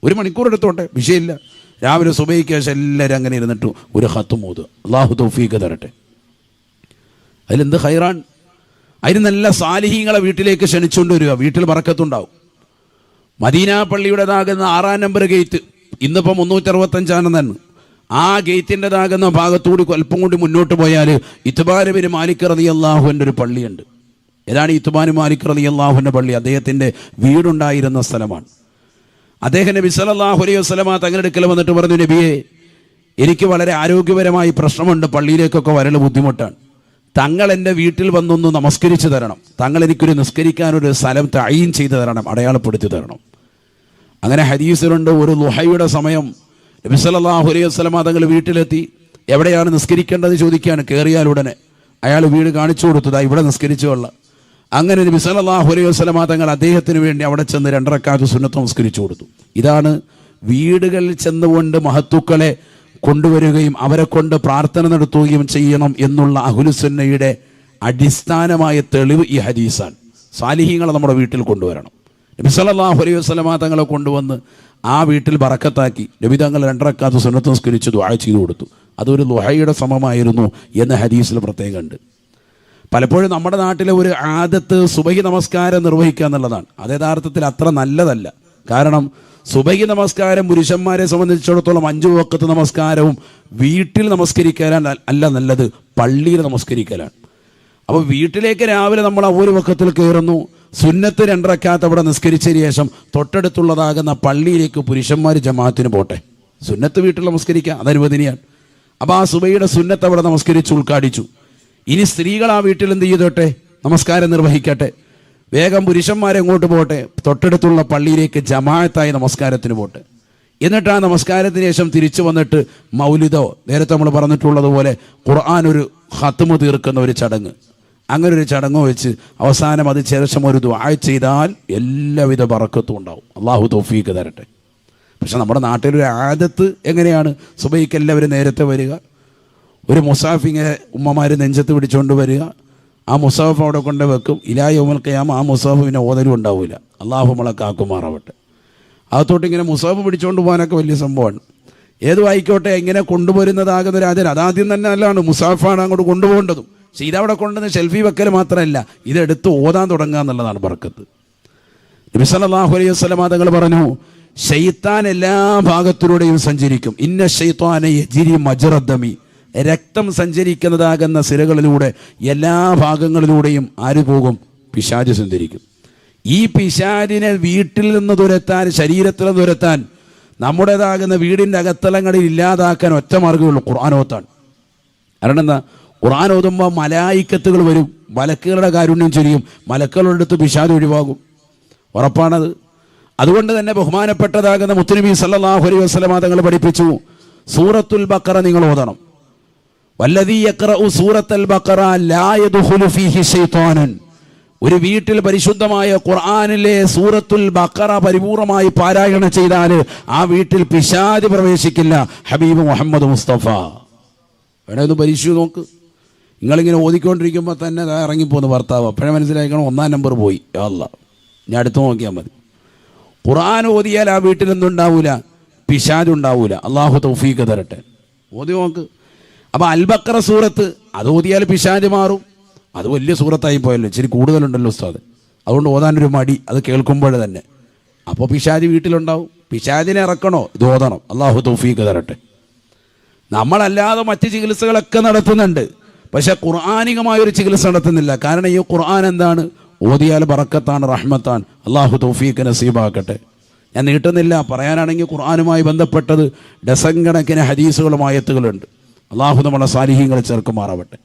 1 മണിക്കൂർ എടുത്തോട്ടെ, വിഷയമില്ല. രാവിലെ സുബഹിക്ക് ശേഷം എല്ലാവരും അങ്ങനെ ഇരുന്നിട്ട് ഒരു ഹത്തും ഓതുക. അള്ളാഹു തൗഫീഖ് തരട്ടെ. അതിലെന്ത് ഖൈറാൻ? അതിന് നല്ല സാലിഹീങ്ങളെ വീട്ടിലേക്ക് ക്ഷണിച്ചുകൊണ്ട് വരിക. വീട്ടിൽ ബറക്കത്തുണ്ടാവും. മദീന പള്ളിയുടേതാകുന്ന 6-ാം നമ്പർ ഗേറ്റ് ഇന്നിപ്പോൾ 365 ആ ഗേറ്റിൻ്റെതാകുന്ന ഭാഗത്തുകൂടി അല്പം കൂടി മുന്നോട്ട് പോയാൽ ഇത്ബാൻ ബിൻ മാലിക് റളിയല്ലാഹുവിൻ്റെ ഒരു പള്ളിയുണ്ട്. ഏതാണ് ഇത്ബാൻ മാലിക് റളിയല്ലാഹുവിൻ്റെ പള്ളി? അദ്ദേഹത്തിൻ്റെ വീടുണ്ടായിരുന്ന സ്ഥലമാണ്. അദ്ദേഹം നബി സല്ലല്ലാഹു അലൈഹി വസല്ലമ തങ്ങളുടെ അടുക്കൽ വന്നിട്ട് പറഞ്ഞു, നബിയെ, എനിക്ക് വളരെ ആരോഗ്യപരമായി പ്രശ്നമുണ്ട്, പള്ളിയിലേക്കൊക്കെ വരൽ ബുദ്ധിമുട്ടാണ്. തങ്ങൾ എൻ്റെ വീട്ടിൽ വന്നൊന്ന് നമസ്കരിച്ച് തരണം. തങ്ങൾ എനിക്കൊരു നിസ്കരിക്കാനൊരു സ്ഥലം തഈൻ ചെയ്ത് തരണം, അടയാളപ്പെടുത്തി തരണം. അങ്ങനെ ഹദീസിലുണ്ട്, ഒരു ളുഹയുടെ സമയം നബി സല്ലല്ലാഹു അലൈഹി വസല്ലമ തങ്ങൾ വീട്ടിലെത്തി. എവിടെയാണ് നിസ്കരിക്കേണ്ടത് ചോദിക്കുകയാണ്. കയറിയാൽ ഉടനെ അയാൾ വീട് കാണിച്ചു കൊടുത്തതാ, ഇവിടെ നിസ്കരിച്ചു കൊള്ളാം. അങ്ങനെ നബി സല്ലല്ലാഹു അലൈഹി വസല്ലമ തങ്ങൾ അദ്ദേഹത്തിന് വേണ്ടി അവിടെ ചെന്ന് 2 റക്അത്ത് സുന്നത്ത് നമസ്കരിച്ചു കൊടുത്തു. ഇതാണ് വീടുകളിൽ ചെന്നുകൊണ്ട് മഹത്തുക്കളെ കൊണ്ടുവരികയും അവരെ കൊണ്ട് പ്രാർത്ഥന നടത്തുകയും ചെയ്യണം എന്നുള്ള അഹ്ലുസുന്നയുടെ അടിസ്ഥാനമായ തെളിവ് ഈ ഹദീസാണ്. സാലിഹീങ്ങളെ നമ്മുടെ വീട്ടിൽ കൊണ്ടുവരണം. നബി സല്ലല്ലാഹു അലൈഹി വസല്ലമ തങ്ങളെ കൊണ്ടുവന്ന് ആ വീട്ടിൽ ബറക്കത്താക്കി. നബി തങ്ങൾ 2 റക്അത്ത് സുന്നത്ത് നമസ്കരിച്ച് ദുആ ചെയ്തു കൊടുത്തു. അതൊരു ളുഹയുടെ സമമായിരുന്നു എന്ന് ഹദീസിൽ പ്രത്യേകമുണ്ട്. പലപ്പോഴും നമ്മുടെ നാട്ടിലെ ഒരു ആദത്ത് സുബഹി നമസ്കാരം നിർവഹിക്കുക എന്നുള്ളതാണ്. അത് യഥാർത്ഥത്തിൽ അത്ര നല്ലതല്ല. കാരണം സുബഹി നമസ്കാരം പുരുഷന്മാരെ സംബന്ധിച്ചിടത്തോളം 5 വഖത്ത് നമസ്കാരവും വീട്ടിൽ നമസ്കരിക്കാനാണ് അല്ല നല്ലത്, പള്ളിയിൽ നമസ്കരിക്കലാണ്. അപ്പോൾ വീട്ടിലേക്ക് രാവിലെ നമ്മൾ 1 വഖത്തിൽ കയറുന്നു, സുന്നത്ത് 2 റക്അത്ത് അവിടെ നിസ്കരിച്ചതിന് ശേഷം തൊട്ടടുത്തുള്ളതാകുന്ന പള്ളിയിലേക്ക് പുരുഷന്മാർ ജമാഅത്തിന് പോട്ടെ. സുന്നത്ത് വീട്ടിൽ നമസ്കരിക്കുക, അത് അനുവദനീയാണ്. അപ്പോൾ ആ സുബഹിയുടെ സുന്നത്ത് അവിടെ നമസ്കരിച്ച് ഉദ്ഘാടിച്ചു. ഇനി സ്ത്രീകൾ ആ വീട്ടിൽ എന്ത് ചെയ്തോട്ടെ? നമസ്കാരം നിർവഹിക്കട്ടെ. വേഗം പുരുഷന്മാരെ എങ്ങോട്ട് പോട്ടെ? തൊട്ടടുത്തുള്ള പള്ളിയിലേക്ക് ജമാഅത്തായി നമസ്കാരത്തിന് പോട്ടെ. എന്നിട്ട് ആ നമസ്കാരത്തിന് ശേഷം തിരിച്ചു വന്നിട്ട് മൗലിദോ, നേരത്തെ നമ്മൾ പറഞ്ഞിട്ടുള്ളതുപോലെ ഖുർആൻ ഒരു ഖത്മ് തീർക്കുന്ന ഒരു ചടങ്ങ്, അങ്ങനെ ഒരു ചടങ്ങ് വെച്ച് അവസാനം അത് ശേഷം ഒരു ദുആ ചെയ്താൽ എല്ലാവിധ ബറക്കത്തും ഉണ്ടാവും. അള്ളാഹു തൗഫീഖ് തരട്ടെ. പക്ഷെ നമ്മുടെ നാട്ടിലൊരു ആദത്ത് എങ്ങനെയാണ്? സുബഹിക്ക് എല്ലാവരും നേരത്തെ വരിക, ഒരു മുസാഫ് ഇങ്ങനെ ഉമ്മമാർ നെഞ്ചത്ത് പിടിച്ചുകൊണ്ട് വരിക, ആ മുസാഫ് അവിടെ കൊണ്ട് വെക്കും. ഇലാ യൗമുൽ ഖിയാമ ആ മുസാഫ് പിന്നെ ഓതലും ഉണ്ടാവില്ല. അള്ളാഹു നമ്മളെ കാക്കുമാറാവട്ടെ. അകത്തോട്ട് ഇങ്ങനെ മുസാഫ് പിടിച്ചുകൊണ്ട് പോകാനൊക്കെ വലിയ സംഭവമാണ്. ഏതും ആയിക്കോട്ടെ, ഇങ്ങനെ കൊണ്ടുവരുന്നതാകുന്ന ഒരു ആചാരം അതാദ്യം തന്നെ നല്ലതാണ്. മുസാഫാണ് അങ്ങോട്ട് കൊണ്ടുപോകേണ്ടതും. പക്ഷെ ഇതവിടെ കൊണ്ടുവന്ന് ഷെൽഫി വെക്കൽ മാത്രമല്ല, ഇതെടുത്ത് ഓതാൻ തുടങ്ങുക എന്നുള്ളതാണ് ബർക്കത്ത്. നബി സല്ലല്ലാഹു അലൈഹി വസല്ലം തങ്ങൾ പറഞ്ഞു, ശൈത്താൻ എല്ലാ ഭാഗത്തിലൂടെയും സഞ്ചരിക്കും. ഇന്ന ശൈത്വാന യജ്രി മജ്റദ്ദമി, രക്തം സഞ്ചരിക്കുന്നതാകുന്ന സിരകളിലൂടെ എല്ലാ ഭാഗങ്ങളിലൂടെയും ആര് പോകും? പിശാച് സഞ്ചരിക്കും. ഈ പിശാചിനെ വീട്ടിൽ നിന്ന് തുരത്താൻ, ശരീരത്തിൽ നിന്ന് തുരത്താൻ, നമ്മുടേതാകുന്ന വീടിൻ്റെ അകത്തലങ്ങളിൽ ഇല്ലാതാക്കാൻ ഒറ്റ മാർഗ്ഗമുള്ളൂ, ഖുർആൻ ഓത്താണ്. കാരണം എന്താ? ഖുർആൻ ഓതുമ്പോൾ മലായിക്കത്തുകൾ വരും, മലക്കുകളുടെ കാരുണ്യം ചൊരിയും, മലക്കുകളുടെ അടുത്ത് പിശാച് ഒഴിവാകും, ഉറപ്പാണത്. അതുകൊണ്ട് തന്നെ ബഹുമാനപ്പെട്ടതാകുന്ന മുത്തുനബി സല്ലല്ലാഹു അലൈഹി വസല്ലം തങ്ങൾ പഠിപ്പിച്ചു, സൂറത്തുൽ ബഖറ നിങ്ങൾ ഓതണം. വല്ലദീ യഖറഉ സൂറത്തുൽ ബഖറ ലാ യദ്ഖുലു ഫീഹി ശൈത്വാനുൻ. ഒരു വീട്ടിൽ പരിശുദ്ധമായ ഖുർആനിലെ സൂറത്തുൽ ബഖറ പരിപൂർണമായി പാരായണം ചെയ്താൽ ആ വീട്ടിൽ പിശാച് പ്രവേശിക്കില്ല. ഹബീബ് മുഹമ്മദ് മുസ്തഫ. വേണേ ഒന്ന് പരീക്ഷിച്ചു നോക്ക്. നിങ്ങളിങ്ങനെ ഓതിക്കൊണ്ടിരിക്കുമ്പോൾ തന്നെ അതാ ഇറങ്ങിപ്പോകുന്നു ഭർത്താവ്. അപ്പോഴേ മനസ്സിലാക്കണം 1-ാം നമ്പർ പോയി. യാ അല്ലാ, ഞാൻ അടുത്ത് നോക്കിയാൽ മതി. ഖുർആൻ ഓതിയാൽ ആ വീട്ടിലെന്തുണ്ടാവൂല? പിശാചുണ്ടാവൂല. അള്ളാഹു തൗഫീഖ് തരട്ടെ. ഓതി നോക്ക്. അപ്പോൾ അൽ-ബഖറ സൂറത്ത് അത് ഓതിയാൽ പിശാച് മാറും. അത് വലിയ സൂറത്തായി പോയല്ലോ, ഇച്ചിരി കൂടുതലുണ്ടല്ലോ ഉസ്താദ്, അതുകൊണ്ട് ഓതാനൊരു മടി അത് കേൾക്കുമ്പോൾ തന്നെ. അപ്പോൾ പിശാച് വീട്ടിലുണ്ടാവും. പിശാചിനെ ഇറക്കണോ? ഇത് ഓതണം. അള്ളാഹു തൗഫീഖ് തരട്ടെ. നമ്മളല്ലാതെ മറ്റ് ചികിത്സകളൊക്കെ നടത്തുന്നുണ്ട്, പക്ഷെ ഖുർആനികമായൊരു ചികിത്സ നടത്തുന്നില്ല. കാരണം ഈ ഖുർആൻ എന്താണ്? ഓതിയാൽ ബറക്കത്താണ്, റഹ്മത്താണ്. അള്ളാഹു തൗഫീഖ് നസീബാക്കട്ടെ. ഞാൻ നീട്ടുന്നില്ല. പറയാനാണെങ്കിൽ ഖുർആനുമായി ബന്ധപ്പെട്ടത് ഡസൻ കണക്കിന് ഹദീസുകളും ആയത്തുകളുണ്ട്. അള്ളാഹു നമ്മളെ സാലിഹീങ്ങളെ ചേർക്കുമാറാവട്ടെ.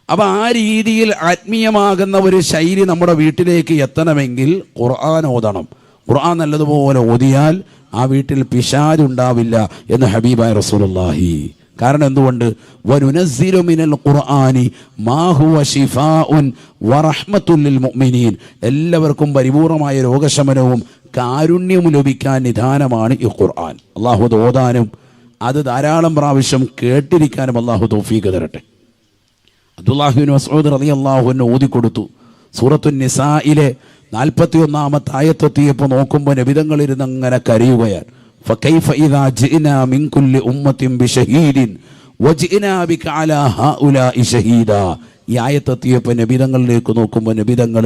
അപ്പോൾ ആ രീതിയിൽ ആത്മീയമാകുന്ന ഒരു ശൈലി നമ്മുടെ വീട്ടിലേക്ക് എത്തണമെങ്കിൽ ഖുർആൻ ഓതണം. ഖുർആൻ നല്ലതുപോലെ ഓതിയാൽ ആ വീട്ടിൽ പിശാച് ഉണ്ടാവില്ല എന്ന് ഹബീബായ റസൂലുള്ളാഹി. കാരണം എന്തുകൊണ്ട്? വനുനസ്സിലു മിനൽ ഖുർആനി മാ ഹുവ ശിഫാഉൻ വറഹ്മത്തുൽ ലിൽ മുഅ്മിനീൻ. എല്ലാവർക്കും പരിപൂർണമായ രോഗശമനവും കാരുണ്യവും ലഭിക്കാൻ നിദാനമാണ് ഈ ഖുർആൻ. അള്ളാഹു അത് ഓതാനും അത് ധാരാളം പ്രാവശ്യം കേട്ടിരിക്കാനും അള്ളാഹു തൗഫീഖ് തരട്ടെ. അബ്ദുല്ലാഹി ഇബ്നു മസ്ഊദ് റളിയല്ലാഹു അൻഹു ഓതിക്കൊടുത്തു. സൂറത്തുൻ നിസായിലെ 41-ാമത്തെ ആയത്തെത്തിയപ്പോൾ നോക്കുമ്പോൾ നബിതങ്ങൾ ഇരുന്ന് അങ്ങനെ കരയുകയാണ്. ഫകൈഫ ഇദാ ജിഅനാ മിൻ കുല്ലി ഉമ്മത്തിൻ ബിശഹീദിൻ വജിഅനാ ബിക അലാ ഹഉലാഇ ഷഹീദാ. ഈ ആയത്തെത്തിയപ്പോൾ നബിതങ്ങളിലേക്ക് നോക്കുമ്പോൾ നബിതങ്ങൾ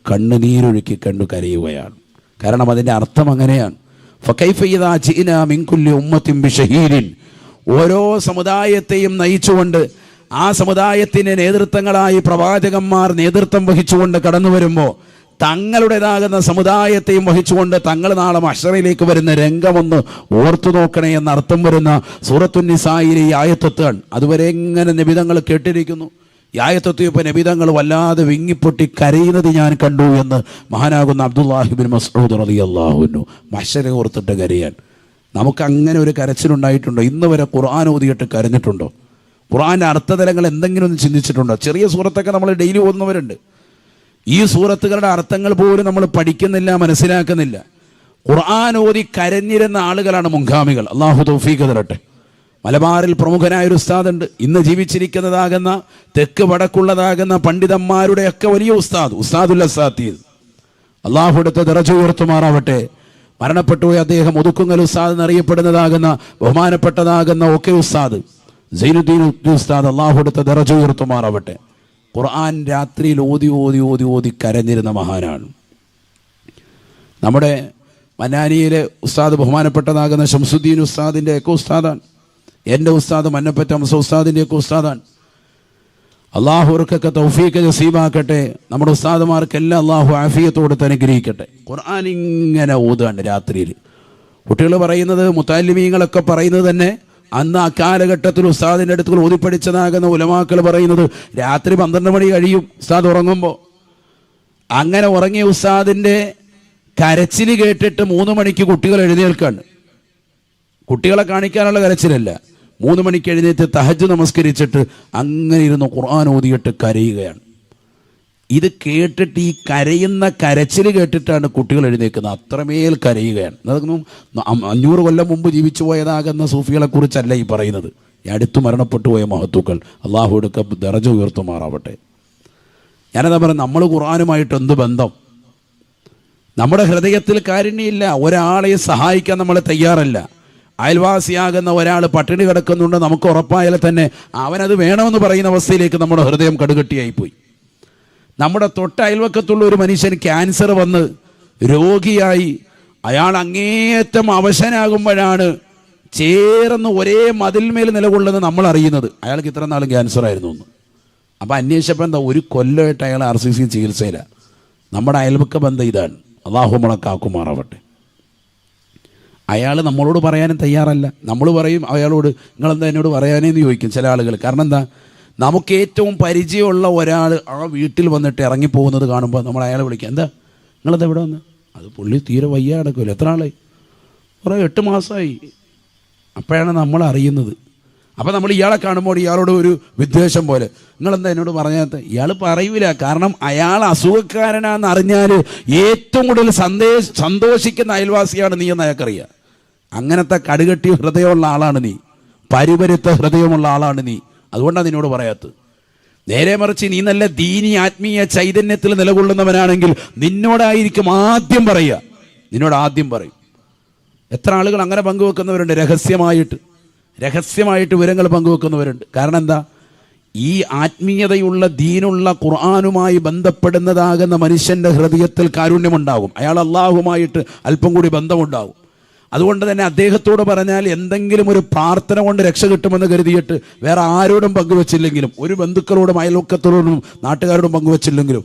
കണ്ണുനീരൊഴുക്കി കണ്ടു കരയുകയാണ്. കാരണം അതിൻ്റെ അർത്ഥം അങ്ങനെയാണ്. ഫകൈഫ ഇദാ ജിഅനാ മിൻ കുല്ലി ഉമ്മത്തിൻ ബിശഹീദിൻ, ഓരോ സമുദായത്തെയും നയിച്ചുകൊണ്ട് ആ സമുദായത്തിന് നേതൃത്വങ്ങളായി പ്രവാചകന്മാർ നേതൃത്വം വഹിച്ചുകൊണ്ട് കടന്നു വരുമ്പോൾ തങ്ങളുടേതാകുന്ന സമുദായത്തെയും വഹിച്ചുകൊണ്ട് തങ്ങൾ നാളെ മഹ്ശറിലേക്ക് വരുന്ന രംഗമൊന്ന് ഓർത്തു നോക്കണേ എന്ന അർത്ഥം വരുന്ന സൂറത്തുൻ നിസായിലെ ഈ ആയത്തെത്താണ്. അതുവരെ എങ്ങനെ നബിതങ്ങൾ കേട്ടിരിക്കുന്നു. ഈ ആയത്തെത്തിയപ്പോൾ നബിതങ്ങൾ വല്ലാതെ വിങ്ങിപ്പൊട്ടി കരയുന്നത് ഞാൻ കണ്ടു എന്ന് മഹാനാകുന്ന അബ്ദുല്ലാഹി ഇബ്നു മസ്ഊദ് റളിയല്ലാഹു അൻഹു. മഹ്ശറെ ഓർത്തിട്ട് കരയാൻ നമുക്ക് അങ്ങനെ ഒരു കരച്ചിലുണ്ടായിട്ടുണ്ടോ? ഇന്ന് വരെ ഖുർആൻ ഓതിയിട്ട് കരഞ്ഞിട്ടുണ്ടോ? ഖുർആൻ്റെ അർത്ഥതലങ്ങൾ എന്തെങ്കിലും ഒന്ന് ചിന്തിച്ചിട്ടുണ്ടോ? ചെറിയ സൂറത്തൊക്കെ നമ്മൾ ഡെയിലി ഓതുന്നവരുണ്ട്. ഈ സൂറത്തുകളുടെ അർത്ഥങ്ങൾ പോലും നമ്മൾ പഠിക്കുന്നില്ല, മനസ്സിലാക്കുന്നില്ല. ഖുർആൻ ഓതി കരഞ്ഞിരുന്ന ആളുകളാണ് മുൻഗാമികൾ. അള്ളാഹു തൗഫീഖ് തരട്ടെ. മലബാറിൽ പ്രമുഖനായൊരു ഉസ്താദുണ്ട്. ഇന്ന് ജീവിച്ചിരിക്കുന്നതാകുന്ന തെക്ക് വടക്കുള്ളതാകുന്ന പണ്ഡിതന്മാരുടെയൊക്കെ വലിയ ഉസ്താദുൽ അസാത്തീദ്. അള്ളാഹു എടുത്ത ദറജ ഉയർത്തുമാറാവട്ടെ. മരണപ്പെട്ടുപോയ അദ്ദേഹം ഒതുക്കുങ്ങൽ ഉസ്താദ് എന്നറിയപ്പെടുന്നതാകുന്ന ബഹുമാനപ്പെട്ടതാകുന്ന ഒക്കെ ഉസ്താദ് സൈനുദ്ദീൻ ഉസ്താദ്. അള്ളാഹു എടുത്ത ദറജ ഉയർത്തുമാറാവട്ടെ. ഖുർആൻ രാത്രിയിൽ ഓതി ഓതി ഓതി ഓതി കരഞ്ഞിരുന്ന മഹാനാണ്. നമ്മുടെ മന്നാനിയിലെ ഉസ്താദ് ബഹുമാനപ്പെട്ടതാകുന്ന ശംസുദ്ദീൻ ഉസ്താദിൻ്റെ ഒക്കെ ഉസ്താദാണ്. എൻ്റെ ഉസ്താദ് മന്നപ്പറ്റ ഹംസ ഉസ്താദിൻ്റെയൊക്കെ ഉസ്താദാണ്. അള്ളാഹുവർക്കൊക്കെ തൗഫീഖ് നസീബാക്കട്ടെ. നമ്മുടെ ഉസ്താദുമാർക്കെല്ലാം അള്ളാഹു ആഫിയത്തോടെ അനുഗ്രഹിക്കട്ടെ. ഖുർആൻ ഇങ്ങനെ ഓതുകയാണ് രാത്രിയിൽ. കുട്ടികൾ പറയുന്നത്, മുത്തഅല്ലിമീങ്ങളൊക്കെ പറയുന്നത് തന്നെ അന്ന് ആ കാലഘട്ടത്തിൽ ഉസ്താദിൻ്റെ അടുത്ത് ഓതിപ്പടിച്ചതാകുന്ന ഉലമാക്കൾ പറയുന്നത് രാത്രി 12 മണി കഴിയും ഉസ്താദ് ഉറങ്ങുമ്പോൾ. അങ്ങനെ ഉറങ്ങിയ ഉസ്താദിൻ്റെ കരച്ചിൽ കേട്ടിട്ട് 3 മണിക്ക് കുട്ടികൾ എഴുന്നേൽക്കാണ്. കുട്ടികളെ കാണിക്കാനുള്ള കരച്ചിലല്ല, 3 മണിക്ക് എഴുന്നേറ്റ് തഹജ്ജുദ് നമസ്കരിച്ചിട്ട് അങ്ങനെ ഇരുന്ന് ഖുർആൻ ഓതിയിട്ട് കരയുകയാണ്. ഇത് കേട്ടിട്ട് ഈ കരയുന്ന കരച്ചിൽ കേട്ടിട്ടാണ് കുട്ടികൾ എഴുന്നേക്കുന്നത്. അത്രമേൽ കരയുകയാണ്. അതൊന്നും 500 കൊല്ലം മുമ്പ് ജീവിച്ചു പോയതാകുന്ന സൂഫികളെ കുറിച്ചല്ല ഈ പറയുന്നത്. ഈ അടുത്ത് മരണപ്പെട്ടു പോയ മഹത്തുക്കൾ. അള്ളാഹു എടുക്ക ദറജ ഉയർത്തുമാറാവട്ടെ. ഞാനതാ പറയുന്നത്, നമ്മൾ ഖുർആനുമായിട്ട് എന്ത് ബന്ധം? നമ്മുടെ ഹൃദയത്തിൽ കാരുണ്യമില്ല. ഒരാളെ സഹായിക്കാൻ നമ്മൾ തയ്യാറല്ല. അയൽവാസിയാകുന്ന ഒരാൾ പട്ടിണി കിടക്കുന്നുണ്ട്, നമുക്ക് ഉറപ്പായാൽ തന്നെ അവനത് വേണമെന്ന് പറയുന്ന അവസ്ഥയിലേക്ക് നമ്മുടെ ഹൃദയം കടുകട്ടിയായിപ്പോയി. നമ്മുടെ തൊട്ട അയൽവക്കത്തുള്ള ഒരു മനുഷ്യൻ ക്യാൻസർ വന്ന് രോഗിയായി അയാൾ അങ്ങേയറ്റം അവശനാകുമ്പോഴാണ് ചേർന്ന് ഒരേ മതിൽമേൽ നിലകൊള്ളുന്നത് നമ്മൾ അറിയുന്നത് അയാൾക്ക് ഇത്ര നാളും ക്യാൻസർ ആയിരുന്നു എന്ന്. അപ്പം അന്വേഷിച്ചപ്പോൾ എന്താ, 1 കൊല്ലമായിട്ട് അയാൾ RCC ചികിത്സയിലാണ്. നമ്മുടെ അയൽവക്ക ബന്ധം ഇതാണ്. അള്ളാഹു നമ്മളെ കാക്കുമാറാവട്ടെ. അയാൾ നമ്മളോട് പറയാനും തയ്യാറല്ല. നമ്മൾ പറയും അയാളോട്, നിങ്ങളെന്താ എന്നോട് പറയാനേന്ന് ചോദിക്കും ചില ആളുകൾ. കാരണം എന്താ, നമുക്ക് ഏറ്റവും പരിചയമുള്ള ഒരാൾ ആ വീട്ടിൽ വന്നിട്ട് ഇറങ്ങിപ്പോകുന്നത് കാണുമ്പോൾ നമ്മൾ അയാളെ വിളിക്കുക, എന്താ നിങ്ങളെന്താ ഇവിടെ വന്ന്? അത് പുള്ളി തീരെ വയ്യ കിടക്കുമല്ലോ. എത്ര ആളായി? കുറേ 8 മാസമായി. അപ്പോഴാണ് നമ്മൾ അറിയുന്നത്. അപ്പോൾ നമ്മൾ ഇയാളെ കാണുമ്പോൾ ഇയാളോട് ഒരു വിദ്വേഷം പോലെ, നിങ്ങളെന്താ എന്നോട് പറയാത്ത? ഇയാൾ പറയൂല. കാരണം അയാൾ അസുഖക്കാരനാണെന്ന് അറിഞ്ഞാൽ ഏറ്റവും കൂടുതൽ സന്തോഷിക്കുന്ന അയൽവാസിയാണ് നീ എന്ന് അയാൾക്കറിയാം. അങ്ങനത്തെ കടുകട്ടി ഹൃദയമുള്ള ആളാണ് നീ, പരിപരുത്ത ഹൃദയമുള്ള ആളാണ് നീ. അതുകൊണ്ടാണ് നിന്നോട് പറയാത്തത്. നേരെ മറിച്ച് നീ നല്ല ദീനി ആത്മീയ ചൈതന്യത്തിൽ നിലകൊള്ളുന്നവനാണെങ്കിൽ നിന്നോടായിരിക്കും ആദ്യം പറയുക, നിന്നോട് ആദ്യം പറയും. എത്ര ആളുകൾ അങ്ങനെ പങ്കുവെക്കുന്നവരുണ്ട്, രഹസ്യമായിട്ട് വിവരങ്ങൾ പങ്കുവെക്കുന്നവരുണ്ട്. കാരണം എന്താ? ഈ ആത്മീയതയുള്ള ദീനുള്ള ഖുർആനുമായി ബന്ധപ്പെടുന്നതാകുന്ന മനുഷ്യൻ്റെ ഹൃദയത്തിൽ കാരുണ്യമുണ്ടാകും. അയാൾ അള്ളാഹുമായിട്ട് അല്പം കൂടി ബന്ധമുണ്ടാകും. അതുകൊണ്ട് തന്നെ അദ്ദേഹത്തോട് പറഞ്ഞാൽ എന്തെങ്കിലും ഒരു പ്രാർത്ഥന കൊണ്ട് രക്ഷ കിട്ടുമെന്ന് കരുതിയിട്ട് വേറെ ആരോടും പങ്കുവെച്ചില്ലെങ്കിലും, ഒരു ബന്ധുക്കളോടും അയൽവക്കത്തോടും നാട്ടുകാരോടും പങ്കുവെച്ചില്ലെങ്കിലും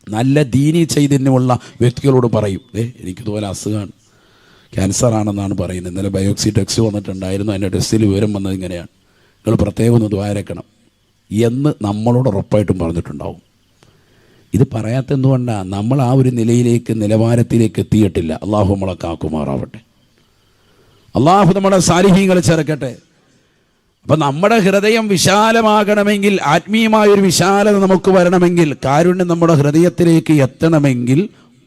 നല്ല ദീനി ചൈതന്യമുള്ള വ്യക്തികളോട് പറയും, എനിക്കിതുപോലെ അസുഖമാണ്, ക്യാൻസർ ആണെന്നാണ് പറയുന്നത്, ഇന്നലെ ബയോപ്സി ടെസ്റ്റ് വന്നിട്ടുണ്ടായിരുന്നു, അതിൻ്റെ ടെസ്റ്റിൽ വിവരം വന്നത് ഇങ്ങനെയാണ്, നിങ്ങൾ പ്രത്യേകം ഒന്ന് ദ്വാരക്കണം എന്ന് നമ്മളോട് ഉറപ്പായിട്ടും പറഞ്ഞിട്ടുണ്ടാവും. ഇത് പറയാത്ത എന്തുകൊണ്ടാണ്? നമ്മൾ ആ ഒരു നിലവാരത്തിലേക്ക് എത്തിയിട്ടില്ല. അള്ളാഹു നമ്മളെ കാക്കുമാറാവട്ടെ, അള്ളാഹു നമ്മളെ സാലിഹീങ്ങളെ ചേർക്കട്ടെ. അപ്പം നമ്മുടെ ഹൃദയം വിശാലമാകണമെങ്കിൽ, ആത്മീയമായൊരു വിശാലത നമുക്ക് വരണമെങ്കിൽ, കാരുണ്യം നമ്മുടെ ഹൃദയത്തിലേക്ക് എത്തണമെങ്കിൽ